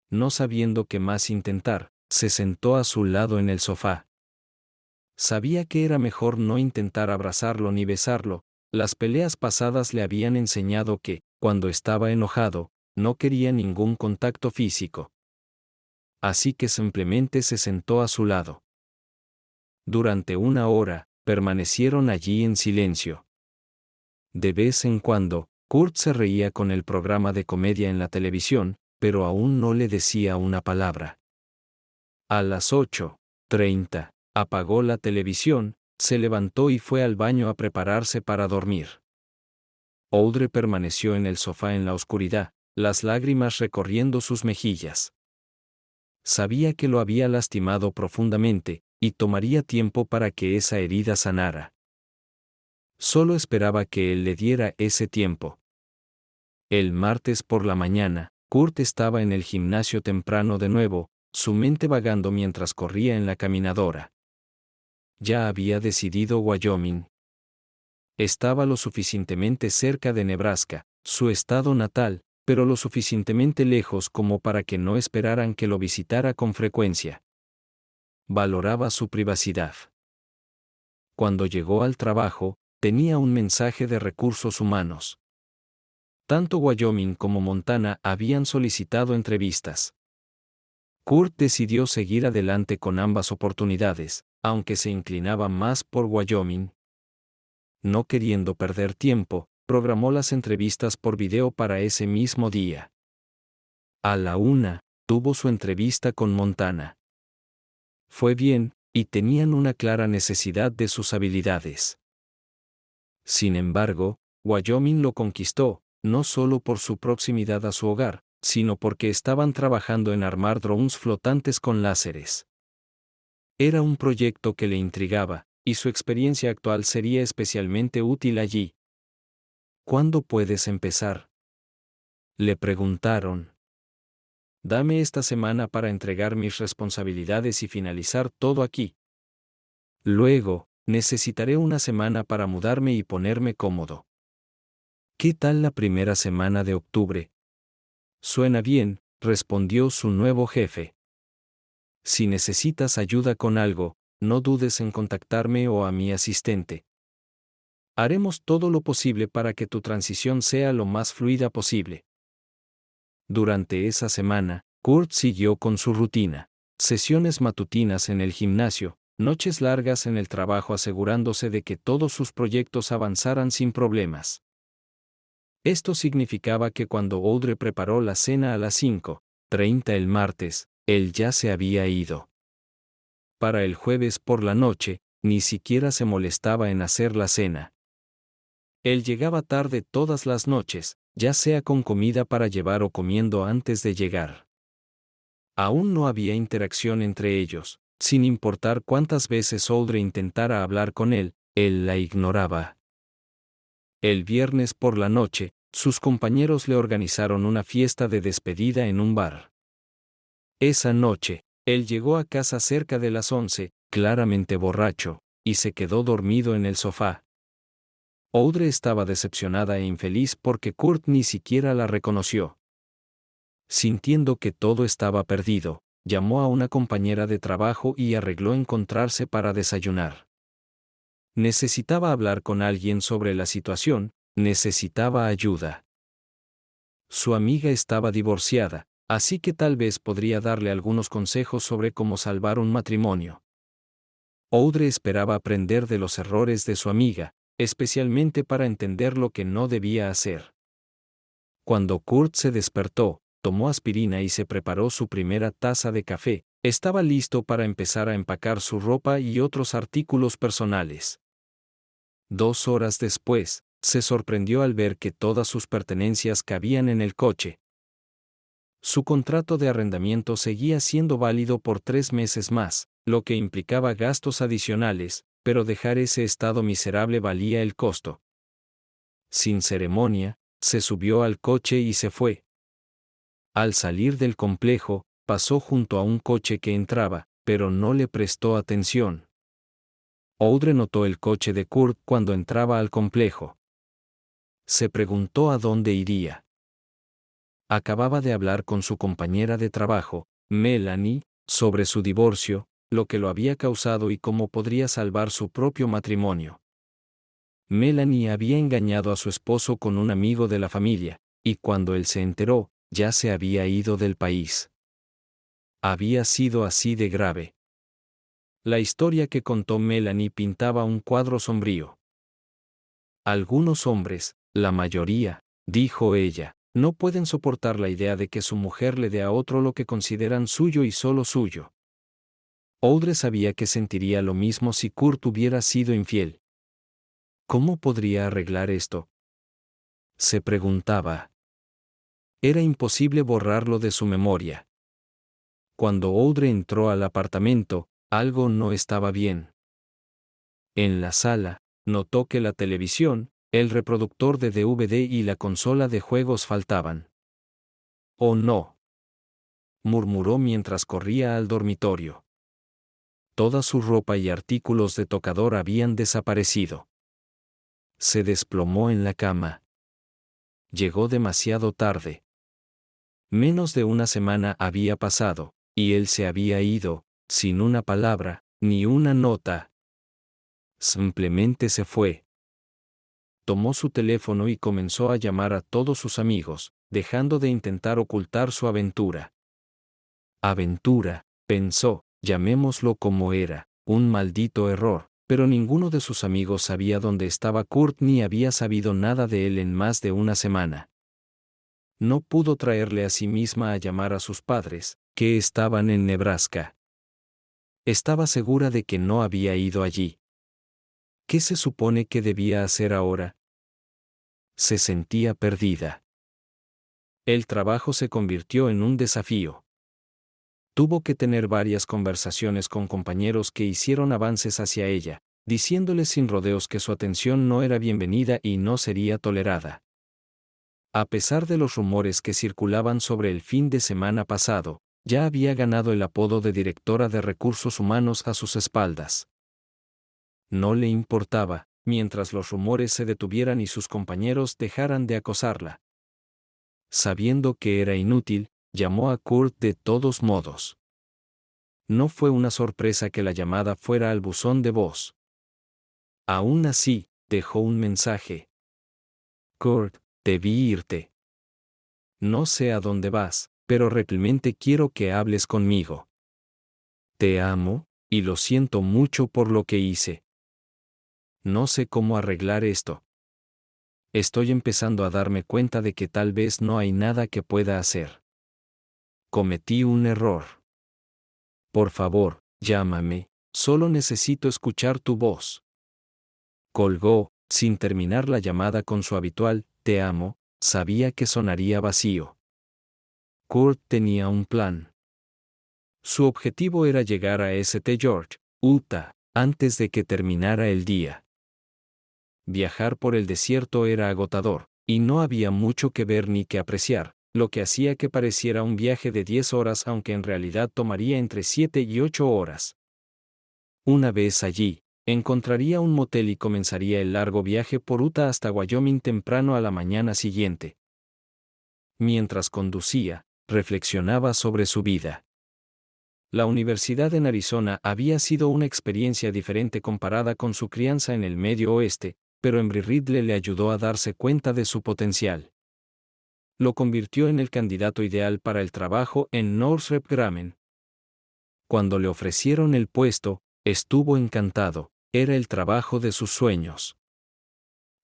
No sabiendo qué más intentar, se sentó a su lado en el sofá. Sabía que era mejor no intentar abrazarlo ni besarlo. Las peleas pasadas le habían enseñado que, cuando estaba enojado, no quería ningún contacto físico. Así que simplemente se sentó a su lado. Durante una hora, permanecieron allí en silencio. De vez en cuando, Kurt se reía con el programa de comedia en la televisión, pero aún no le decía una palabra. A las 8:30, apagó la televisión, se levantó y fue al baño a prepararse para dormir. Audrey permaneció en el sofá en la oscuridad, las lágrimas recorriendo sus mejillas. Sabía que lo había lastimado profundamente, y tomaría tiempo para que esa herida sanara. Solo esperaba que él le diera ese tiempo. El martes por la mañana, Kurt estaba en el gimnasio temprano de nuevo, su mente vagando mientras corría en la caminadora. Ya había decidido Wyoming. Estaba lo suficientemente cerca de Nebraska, su estado natal, pero lo suficientemente lejos como para que no esperaran que lo visitara con frecuencia. Valoraba su privacidad. Cuando llegó al trabajo, tenía un mensaje de recursos humanos. Tanto Wyoming como Montana habían solicitado entrevistas. Kurt decidió seguir adelante con ambas oportunidades, aunque se inclinaba más por Wyoming. No queriendo perder tiempo, programó las entrevistas por video para ese mismo día. A la 1, tuvo su entrevista con Montana. Fue bien, y tenían una clara necesidad de sus habilidades. Sin embargo, Wyoming lo conquistó, no solo por su proximidad a su hogar, sino porque estaban trabajando en armar drones flotantes con láseres. Era un proyecto que le intrigaba, y su experiencia actual sería especialmente útil allí. ¿Cuándo puedes empezar?, le preguntaron. Dame esta semana para entregar mis responsabilidades y finalizar todo aquí. Luego, necesitaré una semana para mudarme y ponerme cómodo. ¿Qué tal la primera semana de octubre? Suena bien, respondió su nuevo jefe. Si necesitas ayuda con algo, no dudes en contactarme o a mi asistente. Haremos todo lo posible para que tu transición sea lo más fluida posible. Durante esa semana, Kurt siguió con su rutina. Sesiones matutinas en el gimnasio, noches largas en el trabajo asegurándose de que todos sus proyectos avanzaran sin problemas. Esto significaba que cuando Audrey preparó la cena a las 5:30 el martes, él ya se había ido. Para el jueves por la noche, ni siquiera se molestaba en hacer la cena. Él llegaba tarde todas las noches, ya sea con comida para llevar o comiendo antes de llegar. Aún no había interacción entre ellos, sin importar cuántas veces Audrey intentara hablar con él la ignoraba. El viernes por la noche, sus compañeros le organizaron una fiesta de despedida en un bar. Esa noche, él llegó a casa cerca de las 11, claramente borracho, y se quedó dormido en el sofá. Audrey estaba decepcionada e infeliz porque Kurt ni siquiera la reconoció. Sintiendo que todo estaba perdido, llamó a una compañera de trabajo y arregló encontrarse para desayunar. Necesitaba hablar con alguien sobre la situación, necesitaba ayuda. Su amiga estaba divorciada, así que tal vez podría darle algunos consejos sobre cómo salvar un matrimonio. Audrey esperaba aprender de los errores de su amiga, especialmente para entender lo que no debía hacer. Cuando Kurt se despertó, tomó aspirina y se preparó su primera taza de café. Estaba listo para empezar a empacar su ropa y otros artículos personales. 2 horas después, se sorprendió al ver que todas sus pertenencias cabían en el coche. Su contrato de arrendamiento seguía siendo válido por 3 meses más, lo que implicaba gastos adicionales, pero dejar ese estado miserable valía el costo. Sin ceremonia, se subió al coche y se fue. Al salir del complejo, pasó junto a un coche que entraba, pero no le prestó atención. Audrey notó el coche de Kurt cuando entraba al complejo. Se preguntó a dónde iría. Acababa de hablar con su compañera de trabajo, Melanie, sobre su divorcio, lo que lo había causado y cómo podría salvar su propio matrimonio. Melanie había engañado a su esposo con un amigo de la familia, y cuando él se enteró, ya se había ido del país. Había sido así de grave. La historia que contó Melanie pintaba un cuadro sombrío. Algunos hombres, la mayoría, dijo ella, no pueden soportar la idea de que su mujer le dé a otro lo que consideran suyo y solo suyo. Audrey sabía que sentiría lo mismo si Kurt hubiera sido infiel. ¿Cómo podría arreglar esto?, se preguntaba. Era imposible borrarlo de su memoria. Cuando Audrey entró al apartamento, algo no estaba bien. En la sala, notó que la televisión, el reproductor de DVD y la consola de juegos faltaban. «Oh no», murmuró mientras corría al dormitorio. Toda su ropa y artículos de tocador habían desaparecido. Se desplomó en la cama. Llegó demasiado tarde. Menos de una semana había pasado, y él se había ido, sin una palabra, ni una nota. Simplemente se fue. Tomó su teléfono y comenzó a llamar a todos sus amigos, dejando de intentar ocultar su aventura. Aventura, pensó, llamémoslo como era, un maldito error, pero ninguno de sus amigos sabía dónde estaba Kurt ni había sabido nada de él en más de una semana. No pudo traerle a sí misma a llamar a sus padres, que estaban en Nebraska. Estaba segura de que no había ido allí. ¿Qué se supone que debía hacer ahora? Se sentía perdida. El trabajo se convirtió en un desafío. Tuvo que tener varias conversaciones con compañeros que hicieron avances hacia ella, diciéndoles sin rodeos que su atención no era bienvenida y no sería tolerada. A pesar de los rumores que circulaban sobre el fin de semana pasado, ya había ganado el apodo de directora de recursos humanos a sus espaldas. No le importaba, mientras los rumores se detuvieran y sus compañeros dejaran de acosarla. Sabiendo que era inútil, llamó a Kurt de todos modos. No fue una sorpresa que la llamada fuera al buzón de voz. Aún así, dejó un mensaje. Kurt, debí irte. No sé a dónde vas, pero realmente quiero que hables conmigo. Te amo, y lo siento mucho por lo que hice. No sé cómo arreglar esto. Estoy empezando a darme cuenta de que tal vez no hay nada que pueda hacer. Cometí un error. Por favor, llámame, solo necesito escuchar tu voz. Colgó, sin terminar la llamada con su habitual, te amo, sabía que sonaría vacío. Kurt tenía un plan. Su objetivo era llegar a St. George, Utah, antes de que terminara el día. Viajar por el desierto era agotador, y no había mucho que ver ni que apreciar, lo que hacía que pareciera un viaje de 10 horas aunque en realidad tomaría entre 7 y 8 horas. Una vez allí, encontraría un motel y comenzaría el largo viaje por Utah hasta Wyoming temprano a la mañana siguiente. Mientras conducía, reflexionaba sobre su vida. La universidad en Arizona había sido una experiencia diferente comparada con su crianza en el Medio Oeste, pero Embry Riddle le ayudó a darse cuenta de su potencial. Lo convirtió en el candidato ideal para el trabajo en Northrop Grumman. Cuando le ofrecieron el puesto, estuvo encantado, era el trabajo de sus sueños.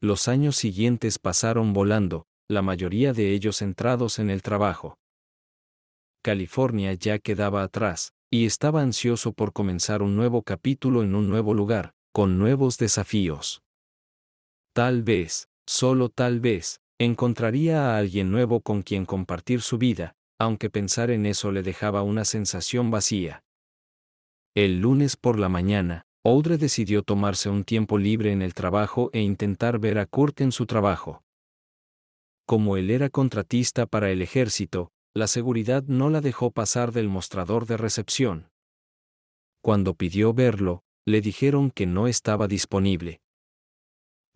Los años siguientes pasaron volando, la mayoría de ellos centrados en el trabajo. California ya quedaba atrás, y estaba ansioso por comenzar un nuevo capítulo en un nuevo lugar, con nuevos desafíos. Tal vez, solo tal vez, encontraría a alguien nuevo con quien compartir su vida, aunque pensar en eso le dejaba una sensación vacía. El lunes por la mañana, Audrey decidió tomarse un tiempo libre en el trabajo e intentar ver a Kurt en su trabajo. Como él era contratista para el ejército, la seguridad no la dejó pasar del mostrador de recepción. Cuando pidió verlo, le dijeron que no estaba disponible.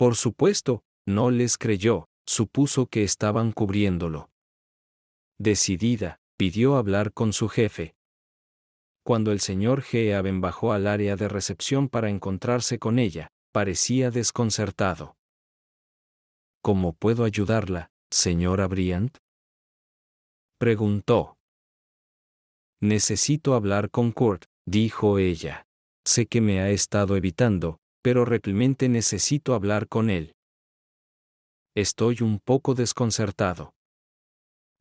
Por supuesto, no les creyó, supuso que estaban cubriéndolo. Decidida, pidió hablar con su jefe. Cuando el señor G. Aben bajó al área de recepción para encontrarse con ella, parecía desconcertado. ¿Cómo puedo ayudarla, señora Bryant? Preguntó. Necesito hablar con Kurt, dijo ella. Sé que me ha estado evitando, pero realmente necesito hablar con él. Estoy un poco desconcertado.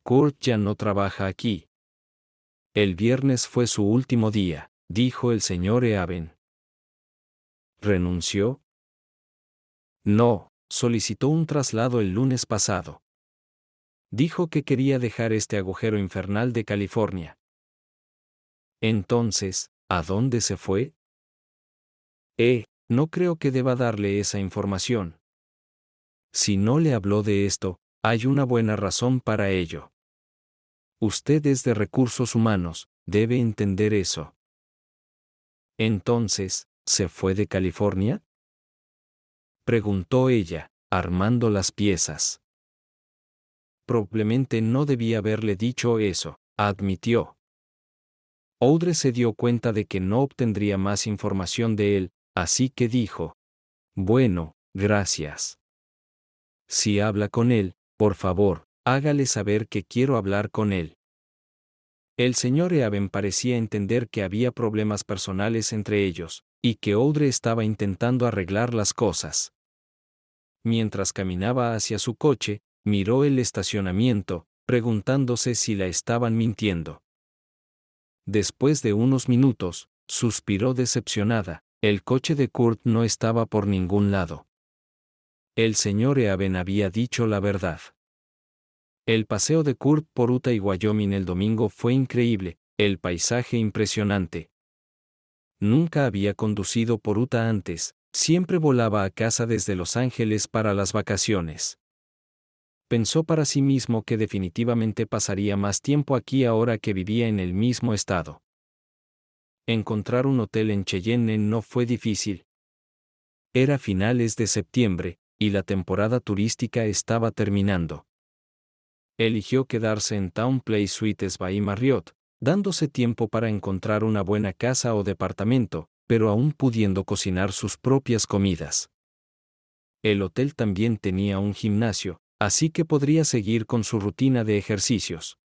Kurt ya no trabaja aquí. El viernes fue su último día, dijo el señor Eaben. ¿Renunció? No, solicitó un traslado el lunes pasado. Dijo que quería dejar este agujero infernal de California. Entonces, ¿a dónde se fue? No creo que deba darle esa información. Si no le habló de esto, hay una buena razón para ello. Usted es de recursos humanos, debe entender eso. Entonces, ¿se fue de California? Preguntó ella, armando las piezas. Probablemente no debía haberle dicho eso, admitió. Audrey se dio cuenta de que no obtendría más información de él, así que dijo: Bueno, gracias. Si habla con él, por favor, hágale saber que quiero hablar con él. El señor Eaben parecía entender que había problemas personales entre ellos, y que Audrey estaba intentando arreglar las cosas. Mientras caminaba hacia su coche, miró el estacionamiento, preguntándose si la estaban mintiendo. Después de unos minutos, suspiró decepcionada. El coche de Kurt no estaba por ningún lado. El señor Eaven había dicho la verdad. El paseo de Kurt por Utah y Wyoming el domingo fue increíble, el paisaje impresionante. Nunca había conducido por Utah antes, siempre volaba a casa desde Los Ángeles para las vacaciones. Pensó para sí mismo que definitivamente pasaría más tiempo aquí ahora que vivía en el mismo estado. Encontrar un hotel en Cheyenne no fue difícil. Era finales de septiembre, y la temporada turística estaba terminando. Eligió quedarse en Town Place Suites by Marriott, dándose tiempo para encontrar una buena casa o departamento, pero aún pudiendo cocinar sus propias comidas. El hotel también tenía un gimnasio, así que podría seguir con su rutina de ejercicios.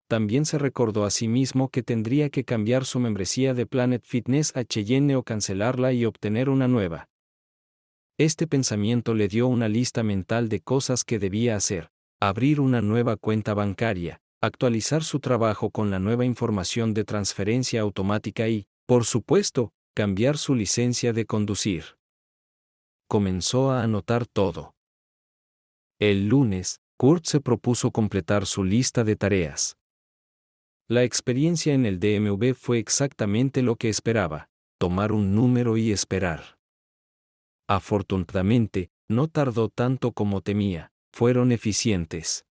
También se recordó a sí mismo que tendría que cambiar su membresía de Planet Fitness a Cheyenne o cancelarla y obtener una nueva. Este pensamiento le dio una lista mental de cosas que debía hacer: abrir una nueva cuenta bancaria, actualizar su trabajo con la nueva información de transferencia automática y, por supuesto, cambiar su licencia de conducir. Comenzó a anotar todo. El lunes, Kurt se propuso completar su lista de tareas. La experiencia en el DMV fue exactamente lo que esperaba: tomar un número y esperar. Afortunadamente, no tardó tanto como temía, fueron eficientes.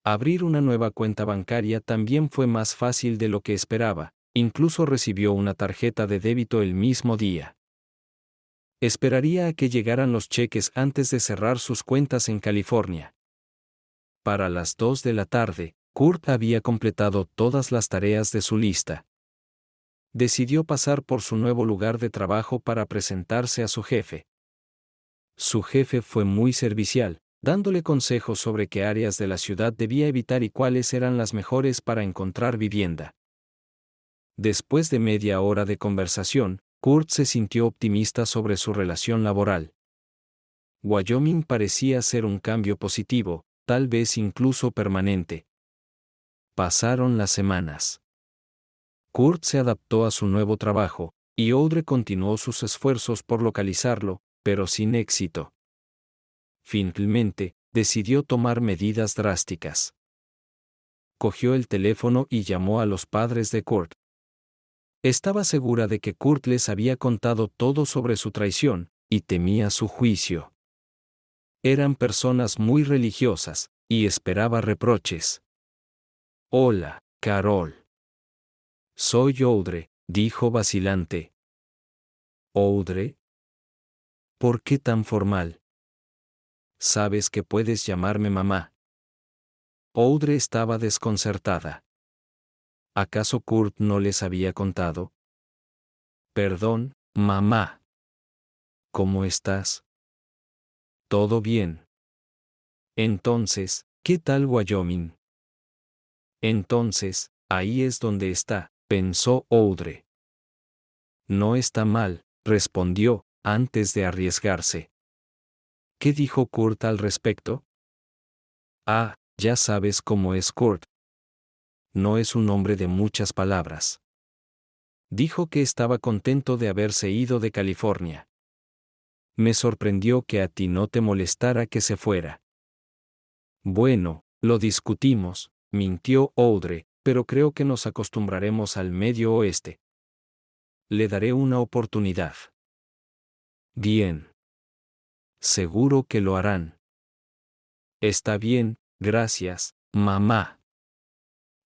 Abrir una nueva cuenta bancaria también fue más fácil de lo que esperaba, incluso recibió una tarjeta de débito el mismo día. Esperaría a que llegaran los cheques antes de cerrar sus cuentas en California. Para las 2 de la tarde, Kurt había completado todas las tareas de su lista. Decidió pasar por su nuevo lugar de trabajo para presentarse a su jefe. Su jefe fue muy servicial, dándole consejos sobre qué áreas de la ciudad debía evitar y cuáles eran las mejores para encontrar vivienda. Después de media hora de conversación, Kurt se sintió optimista sobre su relación laboral. Wyoming parecía ser un cambio positivo, tal vez incluso permanente. Pasaron las semanas. Kurt se adaptó a su nuevo trabajo, y Audrey continuó sus esfuerzos por localizarlo, pero sin éxito. Finalmente, decidió tomar medidas drásticas. Cogió el teléfono y llamó a los padres de Kurt. Estaba segura de que Kurt les había contado todo sobre su traición, y temía su juicio. Eran personas muy religiosas, y esperaba reproches. «Hola, Carol. Soy Audrey», dijo vacilante. «¿Audrey? ¿Por qué tan formal? Sabes que puedes llamarme mamá». Audrey estaba desconcertada. ¿Acaso Kurt no les había contado? «Perdón, mamá. ¿Cómo estás?» «Todo bien». «Entonces, ¿qué tal Wyoming?» «Entonces, ahí es donde está», pensó Audrey. «No está mal», respondió, antes de arriesgarse. ¿Qué dijo Kurt al respecto? «Ah, ya sabes cómo es Kurt. No es un hombre de muchas palabras». Dijo que estaba contento de haberse ido de California. «Me sorprendió que a ti no te molestara que se fuera». «Bueno, lo discutimos», mintió Audrey, «pero creo que nos acostumbraremos al Medio Oeste. Le daré una oportunidad». «Bien. Seguro que lo harán». «Está bien, gracias, mamá.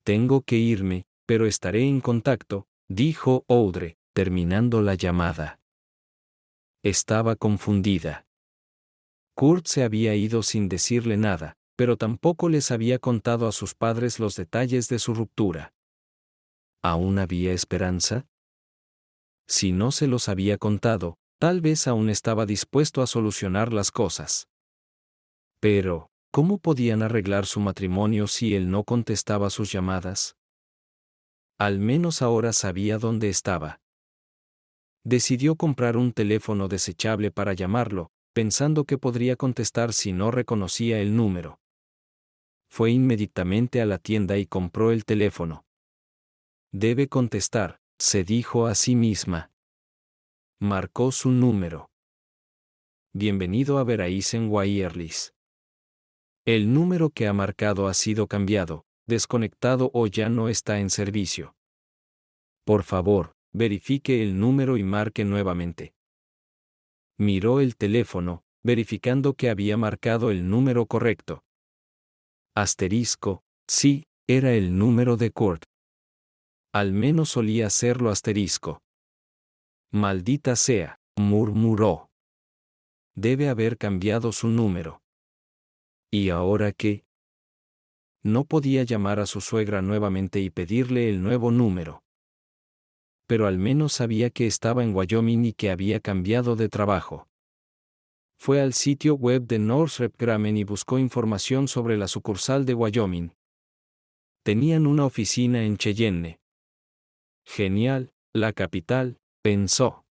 Tengo que irme, pero estaré en contacto», dijo Audrey, terminando la llamada. Estaba confundida. Kurt se había ido sin decirle nada, pero tampoco les había contado a sus padres los detalles de su ruptura. ¿Aún había esperanza? Si no se los había contado, tal vez aún estaba dispuesto a solucionar las cosas. Pero, ¿cómo podían arreglar su matrimonio si él no contestaba sus llamadas? Al menos ahora sabía dónde estaba. Decidió comprar un teléfono desechable para llamarlo, pensando que podría contestar si no reconocía el número. Fue inmediatamente a la tienda y compró el teléfono. «Debe contestar», se dijo a sí misma. Marcó su número. Bienvenido a Verizon Wireless. El número que ha marcado ha sido cambiado, desconectado o ya no está en servicio. Por favor, verifique el número y marque nuevamente. Miró el teléfono, verificando que había marcado el número correcto. Asterisco, sí, era el número de Kurt. Al menos solía serlo asterisco. Maldita sea, murmuró. Debe haber cambiado su número. ¿Y ahora qué? No podía llamar a su suegra nuevamente y pedirle el nuevo número. Pero al menos sabía que estaba en Wyoming y que había cambiado de trabajo. Fue al sitio web de Northrop Grumman y buscó información sobre la sucursal de Wyoming. Tenían una oficina en Cheyenne. Genial, la capital, pensó.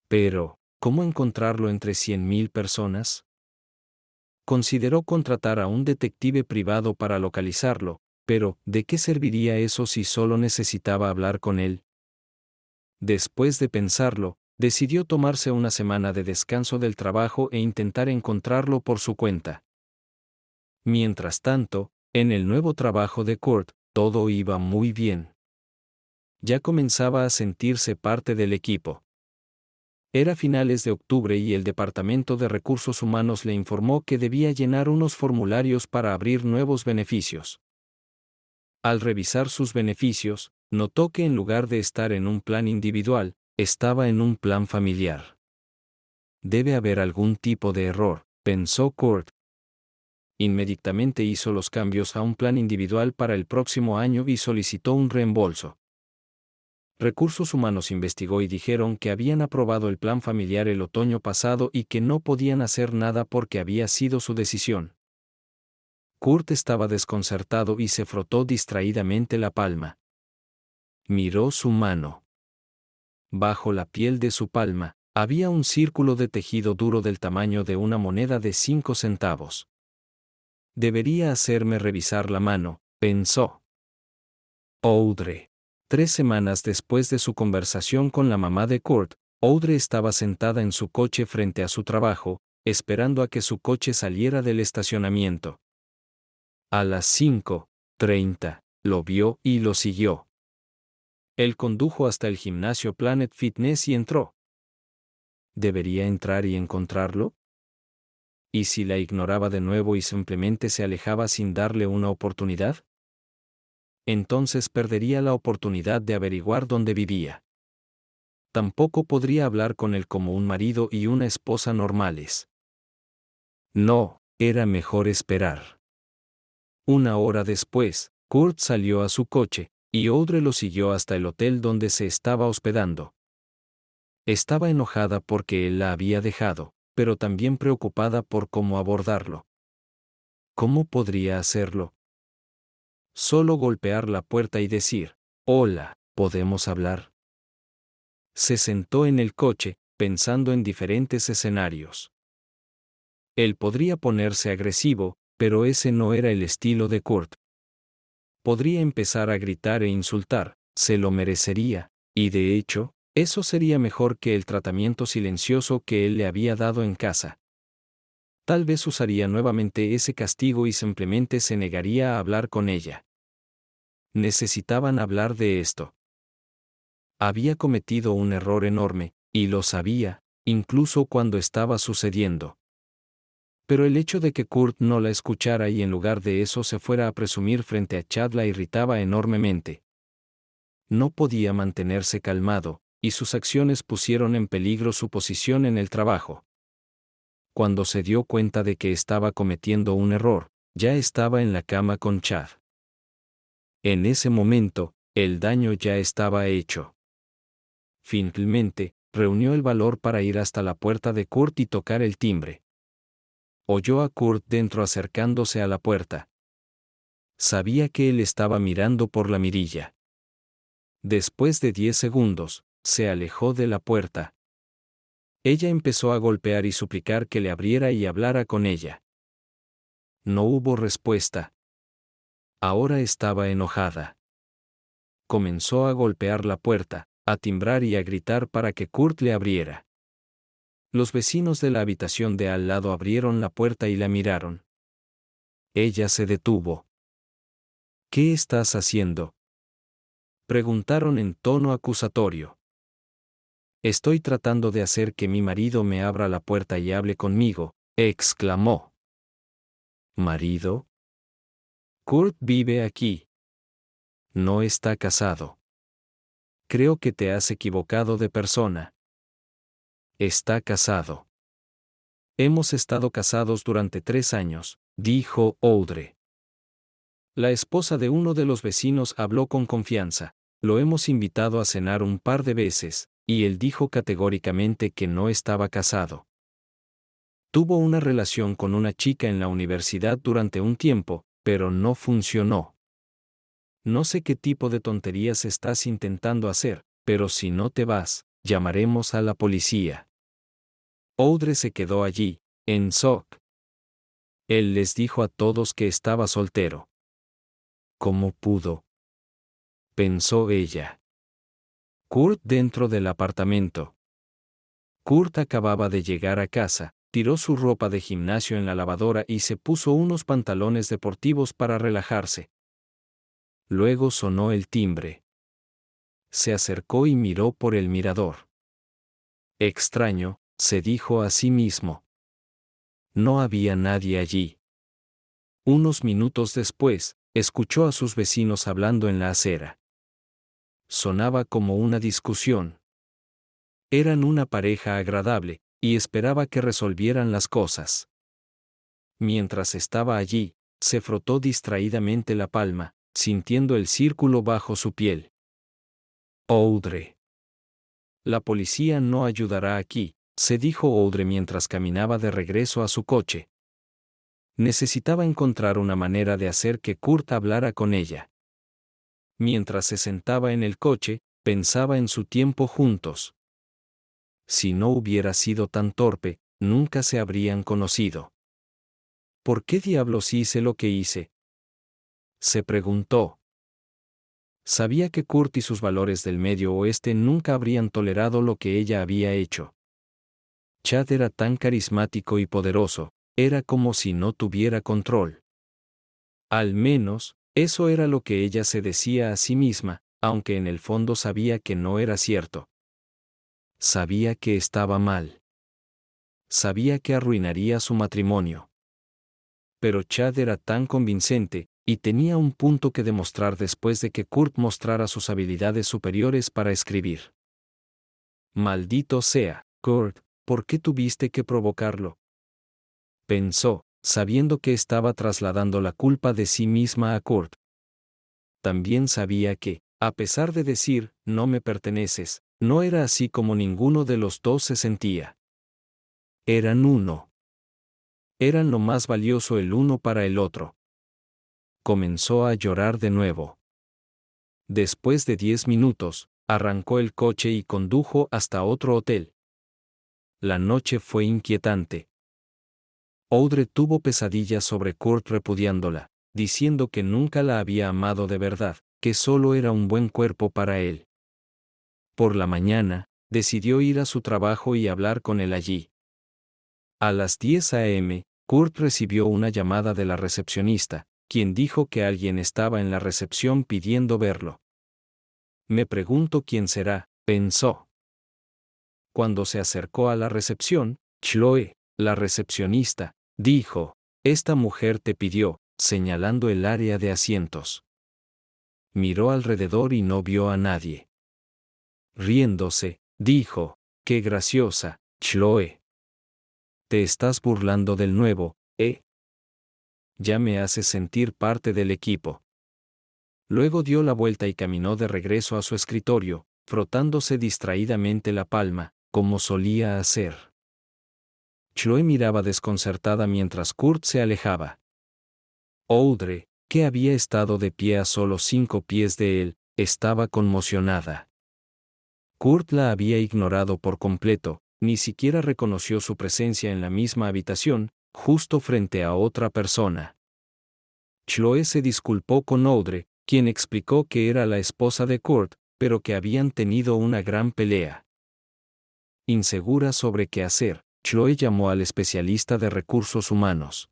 Pero, ¿cómo encontrarlo entre 100,000 personas? Consideró contratar a un detective privado para localizarlo, pero ¿de qué serviría eso si solo necesitaba hablar con él? Después de pensarlo, decidió tomarse una semana de descanso del trabajo e intentar encontrarlo por su cuenta. Mientras tanto, en el nuevo trabajo de Kurt, todo iba muy bien. Ya comenzaba a sentirse parte del equipo. Era finales de octubre y el Departamento de Recursos Humanos le informó que debía llenar unos formularios para abrir nuevos beneficios. Al revisar sus beneficios, notó que en lugar de estar en un plan individual, estaba en un plan familiar. Debe haber algún tipo de error, pensó Kurt. Inmediatamente hizo los cambios a un plan individual para el próximo año y solicitó un reembolso. Recursos Humanos investigó y dijeron que habían aprobado el plan familiar el otoño pasado y que no podían hacer nada porque había sido su decisión. Kurt estaba desconcertado y se frotó distraídamente la palma. Miró su mano. Bajo la piel de su palma, había un círculo de tejido duro del tamaño de una moneda de 5 centavos. Debería hacerme revisar la mano, pensó. Audrey. 3 semanas después de su conversación con la mamá de Kurt, Audrey estaba sentada en su coche frente a su trabajo, esperando a que su coche saliera del estacionamiento. A las 5:30, lo vio y lo siguió. Él condujo hasta el gimnasio Planet Fitness y entró. ¿Debería entrar y encontrarlo? ¿Y si la ignoraba de nuevo y simplemente se alejaba sin darle una oportunidad? Entonces perdería la oportunidad de averiguar dónde vivía. Tampoco podría hablar con él como un marido y una esposa normales. No, era mejor esperar. 1 hora después, Kurt salió a su coche, y Audrey lo siguió hasta el hotel donde se estaba hospedando. Estaba enojada porque él la había dejado, pero también preocupada por cómo abordarlo. ¿Cómo podría hacerlo? Solo golpear la puerta y decir, «Hola, ¿podemos hablar?». Se sentó en el coche, pensando en diferentes escenarios. Él podría ponerse agresivo, pero ese no era el estilo de Kurt. Podría empezar a gritar e insultar, se lo merecería, y de hecho, eso sería mejor que el tratamiento silencioso que él le había dado en casa. Tal vez usaría nuevamente ese castigo y simplemente se negaría a hablar con ella. Necesitaban hablar de esto. Había cometido un error enorme, y lo sabía, incluso cuando estaba sucediendo. Pero el hecho de que Kurt no la escuchara y en lugar de eso se fuera a presumir frente a Chad la irritaba enormemente. No podía mantenerse calmado, y sus acciones pusieron en peligro su posición en el trabajo. Cuando se dio cuenta de que estaba cometiendo un error, ya estaba en la cama con Chad. En ese momento, el daño ya estaba hecho. Finalmente, reunió el valor para ir hasta la puerta de Kurt y tocar el timbre. Oyó a Kurt dentro acercándose a la puerta. Sabía que él estaba mirando por la mirilla. Después de 10 segundos, se alejó de la puerta. Ella empezó a golpear y suplicar que le abriera y hablara con ella. No hubo respuesta. Ahora estaba enojada. comenzó a golpear la puerta, a timbrar y a gritar para que Kurt le abriera. Los vecinos de la habitación de al lado abrieron la puerta y la miraron. Ella se detuvo. ¿Qué estás haciendo?, preguntaron en tono acusatorio. Estoy tratando de hacer que mi marido me abra la puerta y hable conmigo, exclamó. ¿Marido? Kurt vive aquí. No está casado. Creo que te has equivocado de persona. Está casado. Hemos estado casados durante 3 años, dijo Audrey. La esposa de uno de los vecinos habló con confianza. Lo hemos invitado a cenar un par de veces, y él dijo categóricamente que no estaba casado. Tuvo una relación con una chica en la universidad durante un tiempo, pero no funcionó. No sé qué tipo de tonterías estás intentando hacer, pero si no te vas, llamaremos a la policía. Audrey se quedó allí, en shock. Él les dijo a todos que estaba soltero. ¿Cómo pudo?, pensó ella. Kurt dentro del apartamento. Kurt acababa de llegar a casa, tiró su ropa de gimnasio en la lavadora y se puso unos pantalones deportivos para relajarse. Luego sonó el timbre. Se acercó y miró por el mirador. Extraño, se dijo a sí mismo. No había nadie allí. Unos minutos después, escuchó a sus vecinos hablando en la acera. Sonaba como una discusión. Eran una pareja agradable, y esperaba que resolvieran las cosas. Mientras estaba allí, se frotó distraídamente la palma, sintiendo el círculo bajo su piel. Audrey. La policía no ayudará aquí, se dijo Audrey mientras caminaba de regreso a su coche. Necesitaba encontrar una manera de hacer que Kurt hablara con ella. Mientras se sentaba en el coche, pensaba en su tiempo juntos. Si no hubiera sido tan torpe, nunca se habrían conocido. ¿Por qué diablos hice lo que hice?, se preguntó. Sabía que Kurt y sus valores del Medio Oeste nunca habrían tolerado lo que ella había hecho. Chad era tan carismático y poderoso, era como si no tuviera control. Al menos, eso era lo que ella se decía a sí misma, aunque en el fondo sabía que no era cierto. Sabía que estaba mal. Sabía que arruinaría su matrimonio. Pero Chad era tan convincente, y tenía un punto que demostrar después de que Kurt mostrara sus habilidades superiores para escribir. Maldito sea, Kurt, ¿por qué tuviste que provocarlo?, pensó, sabiendo que estaba trasladando la culpa de sí misma a Kurt. También sabía que, a pesar de decir, no me perteneces, no era así como ninguno de los dos se sentía. Eran uno. Eran lo más valioso el uno para el otro. Comenzó a llorar de nuevo. Después de 10 minutos, arrancó el coche y condujo hasta otro hotel. La noche fue inquietante. Audrey tuvo pesadillas sobre Kurt repudiándola, diciendo que nunca la había amado de verdad, que solo era un buen cuerpo para él. Por la mañana, decidió ir a su trabajo y hablar con él allí. A las 10 a.m., Kurt recibió una llamada de la recepcionista, quien dijo que alguien estaba en la recepción pidiendo verlo. Me pregunto quién será, pensó. Cuando se acercó a la recepción, Chloe, la recepcionista, dijo, esta mujer te pidió, señalando el área de asientos. Miró alrededor y no vio a nadie. Riéndose, dijo, qué graciosa, Chloe. Te estás burlando del nuevo, ¿eh? Ya me haces sentir parte del equipo. Luego dio la vuelta y caminó de regreso a su escritorio, frotándose distraídamente la palma, como solía hacer. Chloe miraba desconcertada mientras Kurt se alejaba. Audrey, que había estado de pie a solo 5 pies de él, estaba conmocionada. Kurt la había ignorado por completo, ni siquiera reconoció su presencia en la misma habitación, justo frente a otra persona. Chloe se disculpó con Audrey, quien explicó que era la esposa de Kurt, pero que habían tenido una gran pelea. Insegura sobre qué hacer, Chloe llamó al especialista de recursos humanos.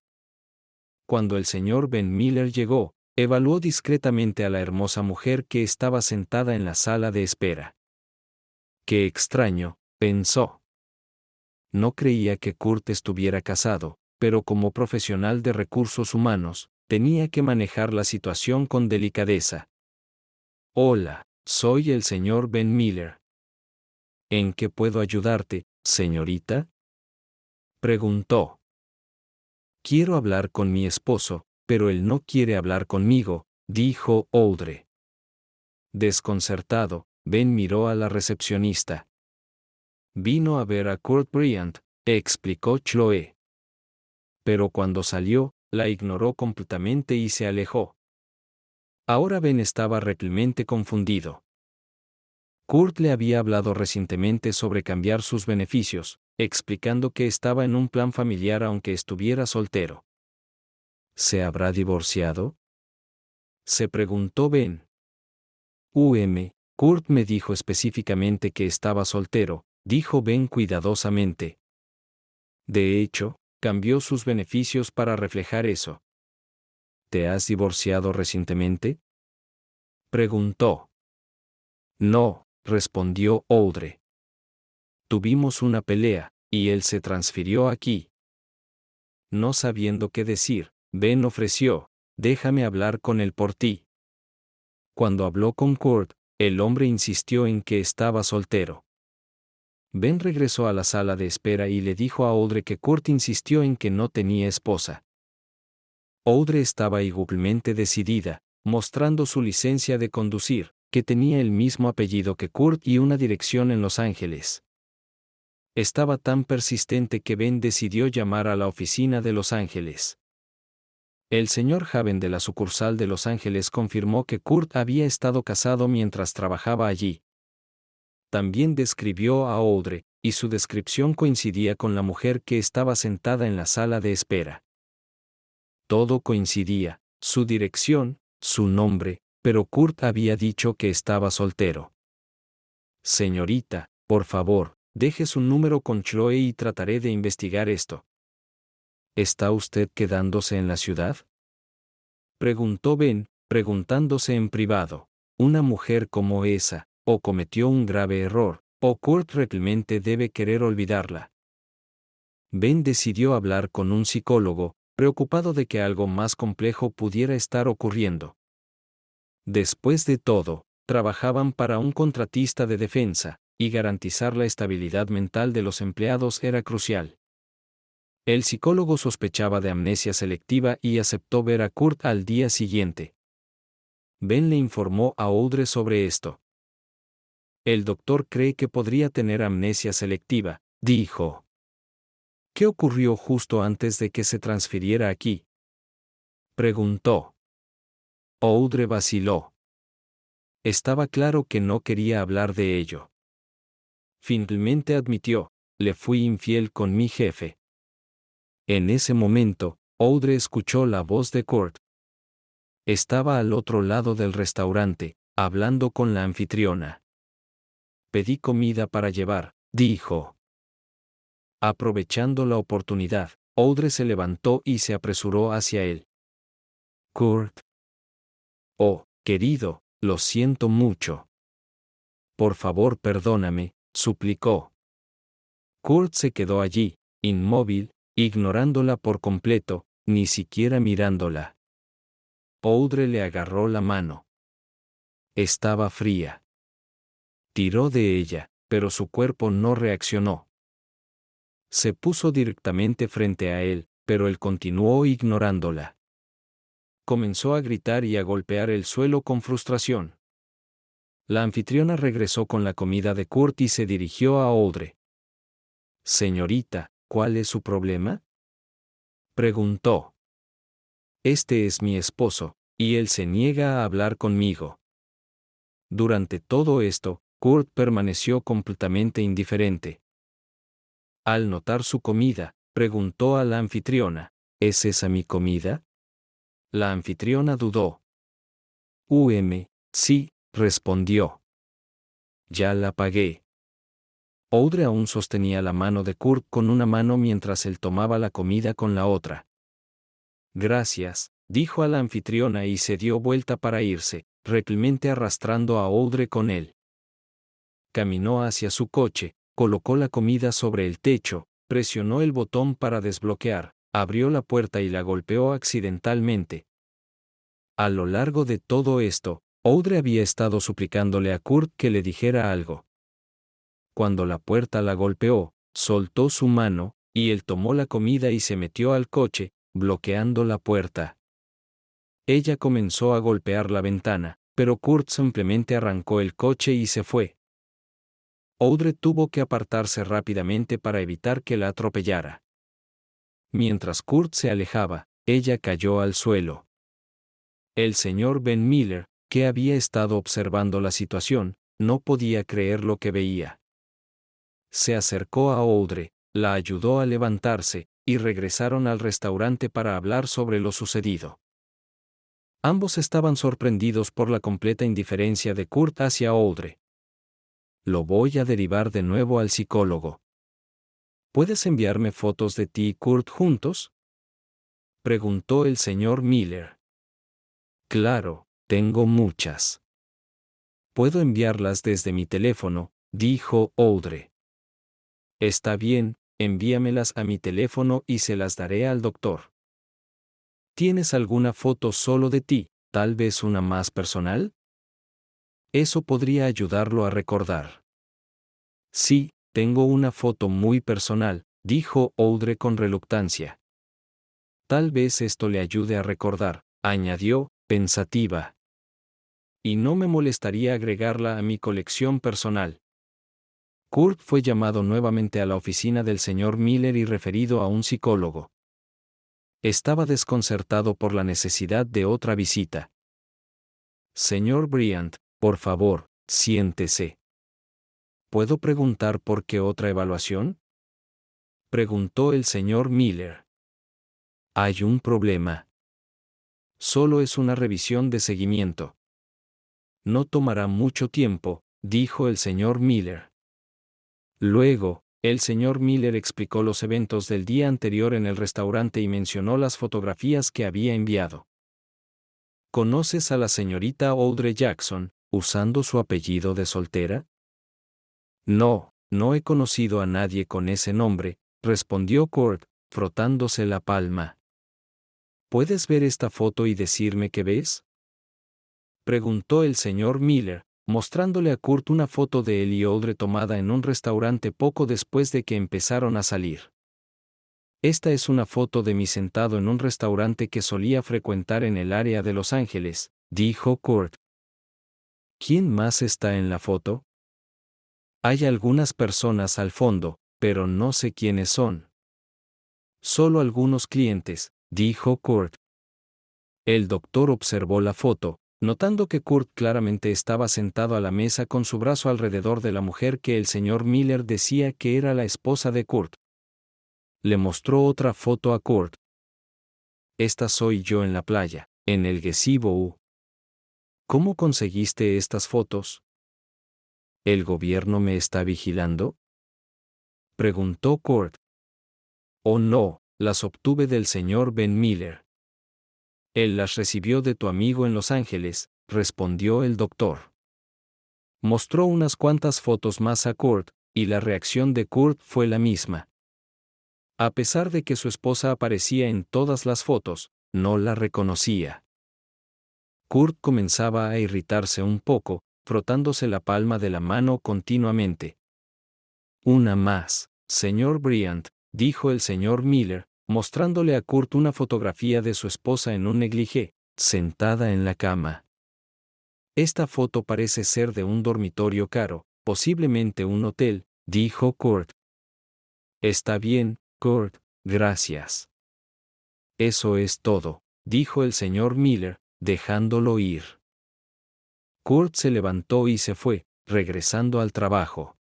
Cuando el señor Ben Miller llegó, evaluó discretamente a la hermosa mujer que estaba sentada en la sala de espera. Qué extraño, pensó. No creía que Kurt estuviera casado, pero como profesional de recursos humanos, tenía que manejar la situación con delicadeza. Hola, soy el señor Ben Miller. ¿En qué puedo ayudarte, señorita?, preguntó. Quiero hablar con mi esposo, pero él no quiere hablar conmigo, dijo Audrey. Desconcertado, Ben miró a la recepcionista. Vino a ver a Kurt Bryant, explicó Chloe. Pero cuando salió, la ignoró completamente y se alejó. Ahora Ben estaba realmente confundido. Kurt le había hablado recientemente sobre cambiar sus beneficios, explicando que estaba en un plan familiar aunque estuviera soltero. ¿Se habrá divorciado?, se preguntó Ben. Kurt me dijo específicamente que estaba soltero, dijo Ben cuidadosamente. De hecho, cambió sus beneficios para reflejar eso. ¿Te has divorciado recientemente?, preguntó. No, respondió Audrey. Tuvimos una pelea, y él se transfirió aquí. No sabiendo qué decir, Ben ofreció, déjame hablar con él por ti. Cuando habló con Kurt, el hombre insistió en que estaba soltero. Ben regresó a la sala de espera y le dijo a Audrey que Kurt insistió en que no tenía esposa. Audrey estaba igualmente decidida, mostrando su licencia de conducir, que tenía el mismo apellido que Kurt y una dirección en Los Ángeles. Estaba tan persistente que Ben decidió llamar a la oficina de Los Ángeles. El señor Haven de la sucursal de Los Ángeles confirmó que Kurt había estado casado mientras trabajaba allí. También describió a Audrey, y su descripción coincidía con la mujer que estaba sentada en la sala de espera. Todo coincidía, su dirección, su nombre, pero Kurt había dicho que estaba soltero. Señorita, por favor, deje su número con Chloe y trataré de investigar esto. ¿Está usted quedándose en la ciudad?, preguntó Ben, preguntándose en privado. Una mujer como esa, o cometió un grave error, o Kurt realmente debe querer olvidarla. Ben decidió hablar con un psicólogo, preocupado de que algo más complejo pudiera estar ocurriendo. Después de todo, trabajaban para un contratista de defensa, y garantizar la estabilidad mental de los empleados era crucial. El psicólogo sospechaba de amnesia selectiva y aceptó ver a Kurt al día siguiente. Ben le informó a Audrey sobre esto. El doctor cree que podría tener amnesia selectiva, dijo. ¿Qué ocurrió justo antes de que se transfiriera aquí?, preguntó. Audrey vaciló. Estaba claro que no quería hablar de ello. Finalmente admitió, le fui infiel con mi jefe. En ese momento, Audrey escuchó la voz de Kurt. Estaba al otro lado del restaurante, hablando con la anfitriona. Pedí comida para llevar, dijo. Aprovechando la oportunidad, Audrey se levantó y se apresuró hacia él. Kurt. Oh, querido, lo siento mucho. Por favor, perdóname, suplicó. Kurt se quedó allí, inmóvil, ignorándola por completo, ni siquiera mirándola. Audrey le agarró la mano. Estaba fría. Tiró de ella, pero su cuerpo no reaccionó. Se puso directamente frente a él, pero él continuó ignorándola. Comenzó a gritar y a golpear el suelo con frustración. La anfitriona regresó con la comida de Kurt y se dirigió a Audrey. Señorita, ¿cuál es su problema?, preguntó. Este es mi esposo, y él se niega a hablar conmigo. Durante todo esto, Kurt permaneció completamente indiferente. Al notar su comida, preguntó a la anfitriona, ¿es esa mi comida? La anfitriona dudó. Sí, respondió. Ya la pagué. Audrey aún sostenía la mano de Kurt con una mano mientras él tomaba la comida con la otra. Gracias, dijo a la anfitriona y se dio vuelta para irse, reclemente arrastrando a Audrey con él. Caminó hacia su coche, colocó la comida sobre el techo, presionó el botón para desbloquear, abrió la puerta y la golpeó accidentalmente. A lo largo de todo esto, Audrey había estado suplicándole a Kurt que le dijera algo. Cuando la puerta la golpeó, soltó su mano, y él tomó la comida y se metió al coche, bloqueando la puerta. Ella comenzó a golpear la ventana, pero Kurt simplemente arrancó el coche y se fue. Audrey tuvo que apartarse rápidamente para evitar que la atropellara. Mientras Kurt se alejaba, ella cayó al suelo. El señor Ben Miller, que había estado observando la situación, no podía creer lo que veía. Se acercó a Audrey, la ayudó a levantarse, y regresaron al restaurante para hablar sobre lo sucedido. Ambos estaban sorprendidos por la completa indiferencia de Kurt hacia Audrey. Lo voy a derivar de nuevo al psicólogo. ¿Puedes enviarme fotos de ti y Kurt juntos?, preguntó el señor Miller. Claro, tengo muchas. Puedo enviarlas desde mi teléfono, dijo Audrey. Está bien, envíamelas a mi teléfono y se las daré al doctor. ¿Tienes alguna foto solo de ti, tal vez una más personal? Eso podría ayudarlo a recordar. Sí, tengo una foto muy personal, dijo Audrey con reluctancia. Tal vez esto le ayude a recordar, añadió, pensativa. Y no me molestaría agregarla a mi colección personal. Kurt fue llamado nuevamente a la oficina del señor Miller y referido a un psicólogo. Estaba desconcertado por la necesidad de otra visita. Señor Bryant, por favor, siéntese. ¿Puedo preguntar por qué otra evaluación?, preguntó el señor Miller. Hay un problema. Solo es una revisión de seguimiento. No tomará mucho tiempo, dijo el señor Miller. Luego, el señor Miller explicó los eventos del día anterior en el restaurante y mencionó las fotografías que había enviado. ¿Conoces a la señorita Audrey Jackson, usando su apellido de soltera? No, no he conocido a nadie con ese nombre, respondió Kurt, frotándose la palma. ¿Puedes ver esta foto y decirme qué ves?, preguntó el señor Miller, mostrándole a Kurt una foto de él y Audrey tomada en un restaurante poco después de que empezaron a salir. Esta es una foto de mí sentado en un restaurante que solía frecuentar en el área de Los Ángeles, dijo Kurt. ¿Quién más está en la foto? Hay algunas personas al fondo, pero no sé quiénes son. Solo algunos clientes, dijo Kurt. El doctor observó la foto, notando que Kurt claramente estaba sentado a la mesa con su brazo alrededor de la mujer que el señor Miller decía que era la esposa de Kurt. Le mostró otra foto a Kurt. Esta soy yo en la playa, en el gazebo. ¿Cómo conseguiste estas fotos? ¿El gobierno me está vigilando?, preguntó Kurt. Oh no, las obtuve del señor Ben Miller. Él las recibió de tu amigo en Los Ángeles, respondió el doctor. Mostró unas cuantas fotos más a Kurt, y la reacción de Kurt fue la misma. A pesar de que su esposa aparecía en todas las fotos, no la reconocía. Kurt comenzaba a irritarse un poco, frotándose la palma de la mano continuamente. Una más, señor Bryant, dijo el señor Miller, mostrándole a Kurt una fotografía de su esposa en un negligé, sentada en la cama. Esta foto parece ser de un dormitorio caro, posiblemente un hotel, dijo Kurt. Está bien, Kurt, gracias. Eso es todo, dijo el señor Miller, dejándolo ir. Kurt se levantó y se fue, regresando al trabajo.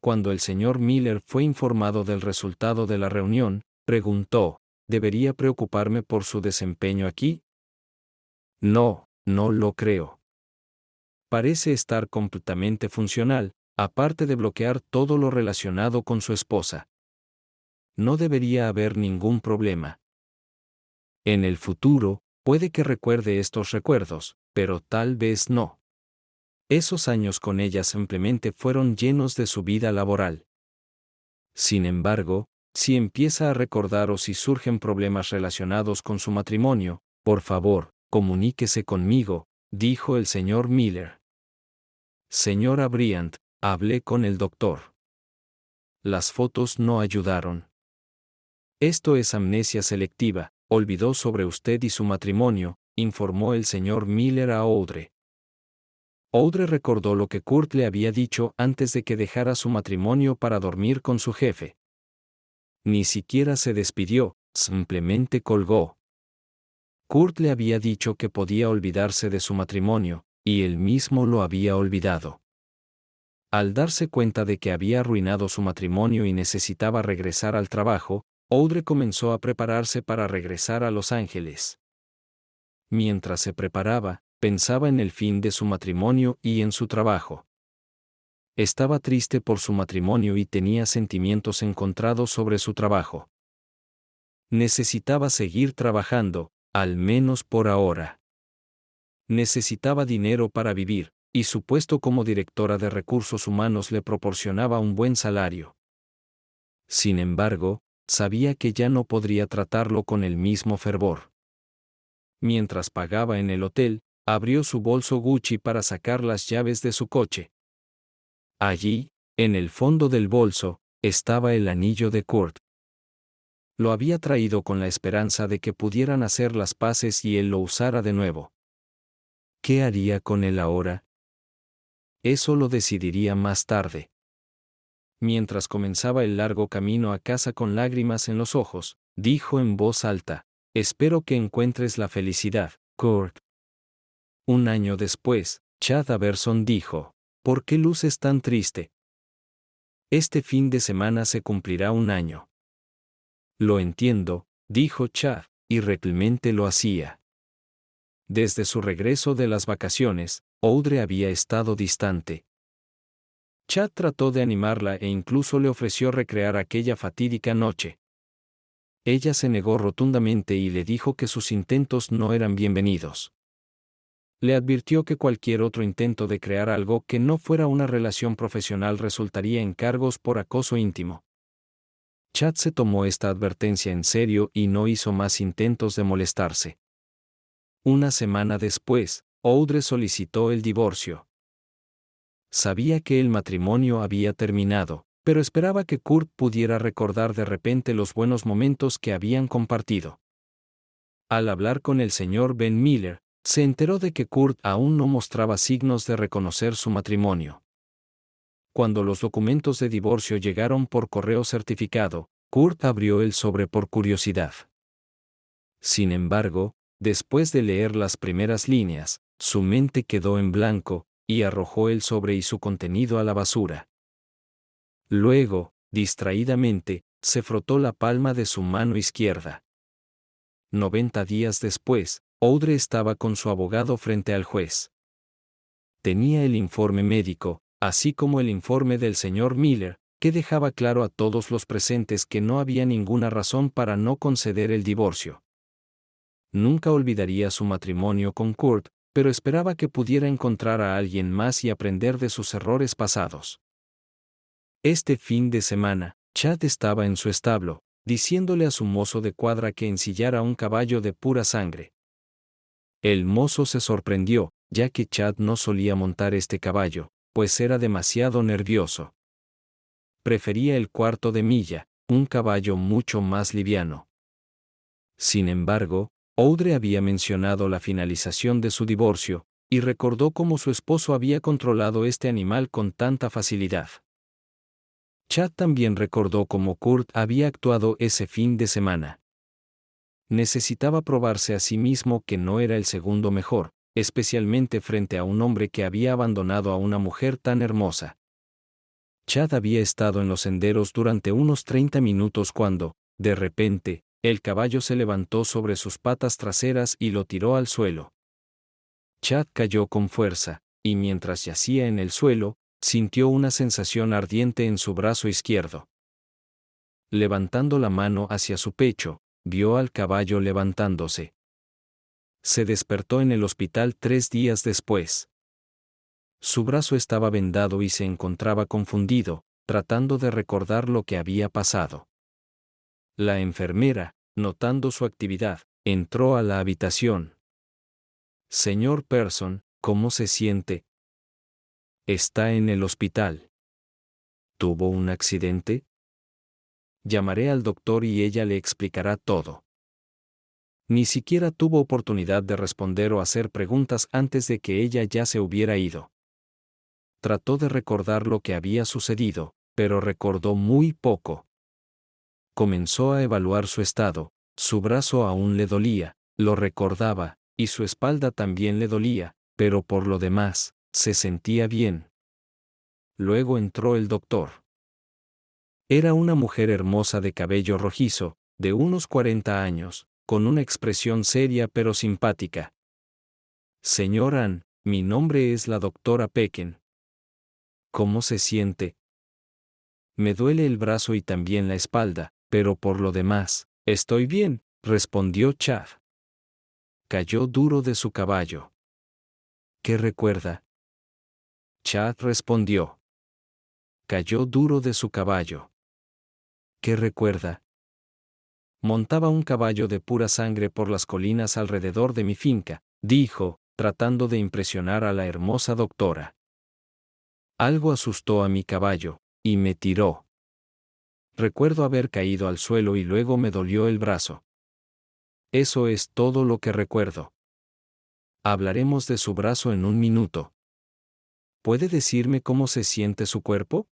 Cuando el señor Miller fue informado del resultado de la reunión, preguntó, ¿debería preocuparme por su desempeño aquí? No, no lo creo. Parece estar completamente funcional, aparte de bloquear todo lo relacionado con su esposa. No debería haber ningún problema. En el futuro, puede que recuerde estos recuerdos, pero tal vez no. Esos años con ella simplemente fueron llenos de su vida laboral. Sin embargo, si empieza a recordar o si surgen problemas relacionados con su matrimonio, por favor, comuníquese conmigo, dijo el señor Miller. Señora Bryant, hablé con el doctor. Las fotos no ayudaron. Esto es amnesia selectiva, olvidó sobre usted y su matrimonio, informó el señor Miller a Audrey. Audrey recordó lo que Kurt le había dicho antes de que dejara su matrimonio para dormir con su jefe. Ni siquiera se despidió, simplemente colgó. Kurt le había dicho que podía olvidarse de su matrimonio, y él mismo lo había olvidado. Al darse cuenta de que había arruinado su matrimonio y necesitaba regresar al trabajo, Audrey comenzó a prepararse para regresar a Los Ángeles. Mientras se preparaba, pensaba en el fin de su matrimonio y en su trabajo. Estaba triste por su matrimonio y tenía sentimientos encontrados sobre su trabajo. Necesitaba seguir trabajando, al menos por ahora. Necesitaba dinero para vivir, y su puesto como directora de recursos humanos le proporcionaba un buen salario. Sin embargo, sabía que ya no podría tratarlo con el mismo fervor. Mientras pagaba en el hotel, abrió su bolso Gucci para sacar las llaves de su coche. Allí, en el fondo del bolso, estaba el anillo de Kurt. Lo había traído con la esperanza de que pudieran hacer las paces y él lo usara de nuevo. ¿Qué haría con él ahora? Eso lo decidiría más tarde. Mientras comenzaba el largo camino a casa con lágrimas en los ojos, dijo en voz alta, «Espero que encuentres la felicidad, Kurt». Un año después, Chad Aberson dijo, «¿Por qué luces tan triste? Este fin de semana se cumplirá un año». «Lo entiendo», dijo Chad, y realmente lo hacía. Desde su regreso de las vacaciones, Audrey había estado distante. Chad trató de animarla e incluso le ofreció recrear aquella fatídica noche. Ella se negó rotundamente y le dijo que sus intentos no eran bienvenidos. Le advirtió que cualquier otro intento de crear algo que no fuera una relación profesional resultaría en cargos por acoso íntimo. Chad se tomó esta advertencia en serio y no hizo más intentos de molestarse. Una semana después, Audrey solicitó el divorcio. Sabía que el matrimonio había terminado, pero esperaba que Kurt pudiera recordar de repente los buenos momentos que habían compartido. Al hablar con el señor Ben Miller, se enteró de que Kurt aún no mostraba signos de reconocer su matrimonio. Cuando los documentos de divorcio llegaron por correo certificado, Kurt abrió el sobre por curiosidad. Sin embargo, después de leer las primeras líneas, su mente quedó en blanco, y arrojó el sobre y su contenido a la basura. Luego, distraídamente, se frotó la palma de su mano izquierda. 90 días después, Audrey estaba con su abogado frente al juez. Tenía el informe médico, así como el informe del señor Miller, que dejaba claro a todos los presentes que no había ninguna razón para no conceder el divorcio. Nunca olvidaría su matrimonio con Kurt, pero esperaba que pudiera encontrar a alguien más y aprender de sus errores pasados. Este fin de semana, Chad estaba en su establo, diciéndole a su mozo de cuadra que ensillara un caballo de pura sangre. El mozo se sorprendió, ya que Chad no solía montar este caballo, pues era demasiado nervioso. Prefería el cuarto de milla, un caballo mucho más liviano. Sin embargo, Audrey había mencionado la finalización de su divorcio, y recordó cómo su esposo había controlado este animal con tanta facilidad. Chad también recordó cómo Kurt había actuado ese fin de semana. Necesitaba probarse a sí mismo que no era el segundo mejor, especialmente frente a un hombre que había abandonado a una mujer tan hermosa. Chad había estado en los senderos durante unos 30 minutos cuando, de repente, el caballo se levantó sobre sus patas traseras y lo tiró al suelo. Chad cayó con fuerza, y mientras yacía en el suelo, sintió una sensación ardiente en su brazo izquierdo. Levantando la mano hacia su pecho, vio al caballo levantándose. Se despertó en el hospital 3 días después. Su brazo estaba vendado y se encontraba confundido, tratando de recordar lo que había pasado. La enfermera, notando su actividad, entró a la habitación. Señor Person, ¿cómo se siente? Está en el hospital. ¿Tuvo un accidente? Llamaré al doctor y ella le explicará todo. Ni siquiera tuvo oportunidad de responder o hacer preguntas antes de que ella ya se hubiera ido. Trató de recordar lo que había sucedido, pero recordó muy poco. Comenzó a evaluar su estado, su brazo aún le dolía, lo recordaba, y su espalda también le dolía, pero por lo demás, se sentía bien. Luego entró el doctor. Era una mujer hermosa de cabello rojizo, de unos 40 años, con una expresión seria pero simpática. Señor Ann, mi nombre es la doctora Pecken. ¿Cómo se siente? Me duele el brazo y también la espalda, pero por lo demás, estoy bien, respondió Chad. Cayó duro de su caballo. ¿Qué recuerda? Chad respondió. Cayó duro de su caballo. ¿Qué recuerda? Montaba un caballo de pura sangre por las colinas alrededor de mi finca, dijo, tratando de impresionar a la hermosa doctora. Algo asustó a mi caballo, y me tiró. Recuerdo haber caído al suelo y luego me dolió el brazo. Eso es todo lo que recuerdo. Hablaremos de su brazo en un minuto. ¿Puede decirme cómo se siente su cuerpo?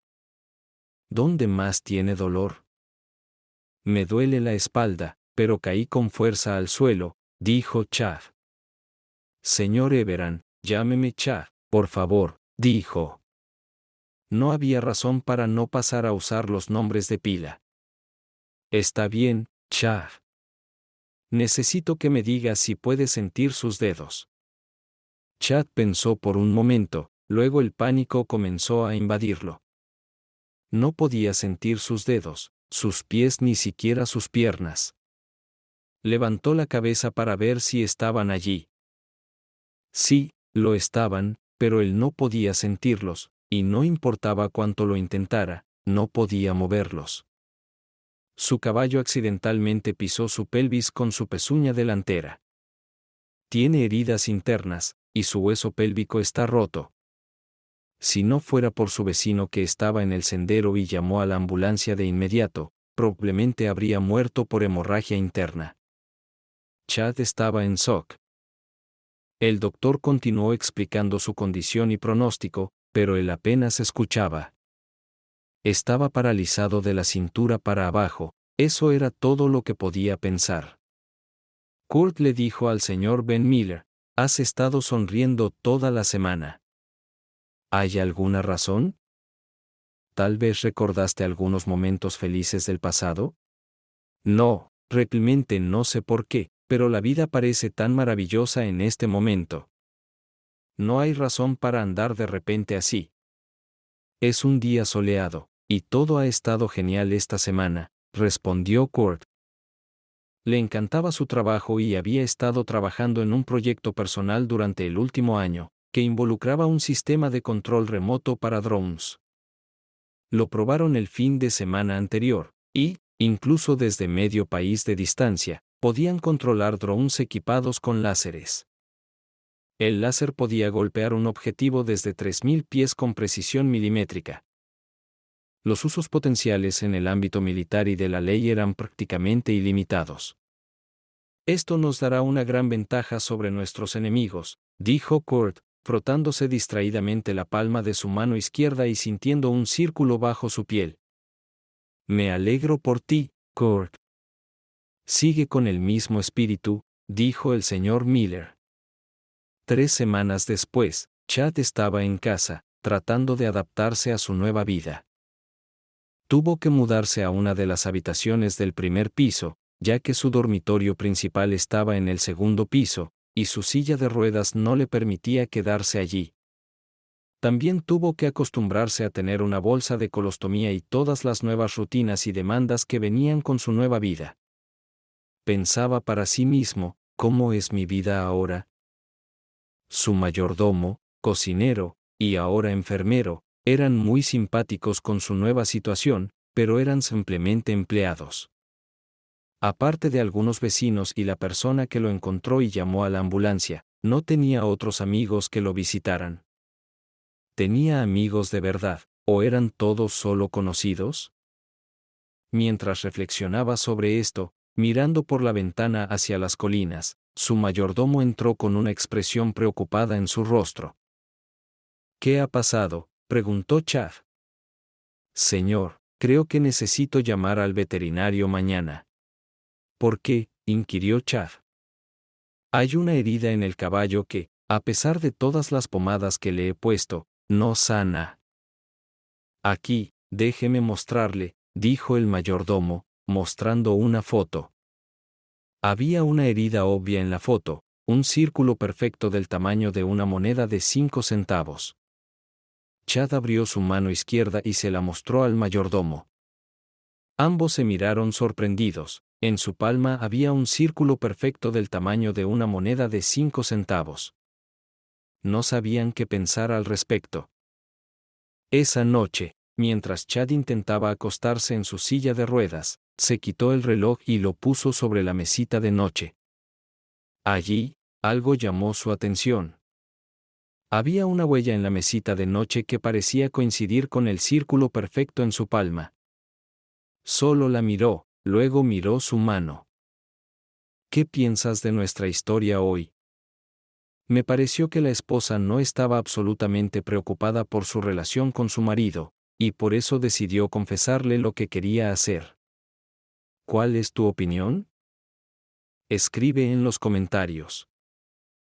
¿Dónde más tiene dolor? Me duele la espalda, pero caí con fuerza al suelo, dijo Chad. Señor Everan, llámeme Chad, por favor, dijo. No había razón para no pasar a usar los nombres de pila. Está bien, Chad. Necesito que me digas si puede sentir sus dedos. Chad pensó por un momento, luego el pánico comenzó a invadirlo. No podía sentir sus dedos, sus pies ni siquiera sus piernas. Levantó la cabeza para ver si estaban allí. Sí, lo estaban, pero él no podía sentirlos, y no importaba cuánto lo intentara, no podía moverlos. Su caballo accidentalmente pisó su pelvis con su pezuña delantera. Tiene heridas internas, y su hueso pélvico está roto. Si no fuera por su vecino que estaba en el sendero y llamó a la ambulancia de inmediato, probablemente habría muerto por hemorragia interna. Chad estaba en shock. El doctor continuó explicando su condición y pronóstico, pero él apenas escuchaba. Estaba paralizado de la cintura para abajo, eso era todo lo que podía pensar. Kurt le dijo al señor Ben Miller, has estado sonriendo toda la semana. ¿Hay alguna razón? ¿Tal vez recordaste algunos momentos felices del pasado? No, realmente no sé por qué, pero la vida parece tan maravillosa en este momento. No hay razón para andar de repente así. Es un día soleado, y todo ha estado genial esta semana, respondió Kurt. Le encantaba su trabajo y había estado trabajando en un proyecto personal durante el último año, que involucraba un sistema de control remoto para drones. Lo probaron el fin de semana anterior, y, incluso desde medio país de distancia, podían controlar drones equipados con láseres. El láser podía golpear un objetivo desde 3000 pies con precisión milimétrica. Los usos potenciales en el ámbito militar y de la ley eran prácticamente ilimitados. Esto nos dará una gran ventaja sobre nuestros enemigos, dijo Kurt, frotándose distraídamente la palma de su mano izquierda y sintiendo un círculo bajo su piel. Me alegro por ti, Kurt. Sigue con el mismo espíritu, dijo el señor Miller. 3 semanas después, Chad estaba en casa, tratando de adaptarse a su nueva vida. Tuvo que mudarse a una de las habitaciones del primer piso, ya que su dormitorio principal estaba en el segundo piso, y su silla de ruedas no le permitía quedarse allí. También tuvo que acostumbrarse a tener una bolsa de colostomía y todas las nuevas rutinas y demandas que venían con su nueva vida. Pensaba para sí mismo, ¿cómo es mi vida ahora? Su mayordomo, cocinero, y ahora enfermero, eran muy simpáticos con su nueva situación, pero eran simplemente empleados. Aparte de algunos vecinos y la persona que lo encontró y llamó a la ambulancia, no tenía otros amigos que lo visitaran. ¿Tenía amigos de verdad, o eran todos solo conocidos? Mientras reflexionaba sobre esto, mirando por la ventana hacia las colinas, su mayordomo entró con una expresión preocupada en su rostro. ¿Qué ha pasado?, preguntó Chad. Señor, creo que necesito llamar al veterinario mañana. ¿Por qué?, inquirió Chad. Hay una herida en el caballo que, a pesar de todas las pomadas que le he puesto, no sana. Aquí, déjeme mostrarle, dijo el mayordomo, mostrando una foto. Había una herida obvia en la foto, un círculo perfecto del tamaño de una moneda de 5 centavos. Chad abrió su mano izquierda y se la mostró al mayordomo. Ambos se miraron sorprendidos. En su palma había un círculo perfecto del tamaño de una moneda de 5 centavos. No sabían qué pensar al respecto. Esa noche, mientras Chad intentaba acostarse en su silla de ruedas, se quitó el reloj y lo puso sobre la mesita de noche. Allí, algo llamó su atención. Había una huella en la mesita de noche que parecía coincidir con el círculo perfecto en su palma. Solo la miró, luego miró su mano. ¿Qué piensas de nuestra historia hoy? Me pareció que la esposa no estaba absolutamente preocupada por su relación con su marido, y por eso decidió confesarle lo que quería hacer. ¿Cuál es tu opinión? Escribe en los comentarios.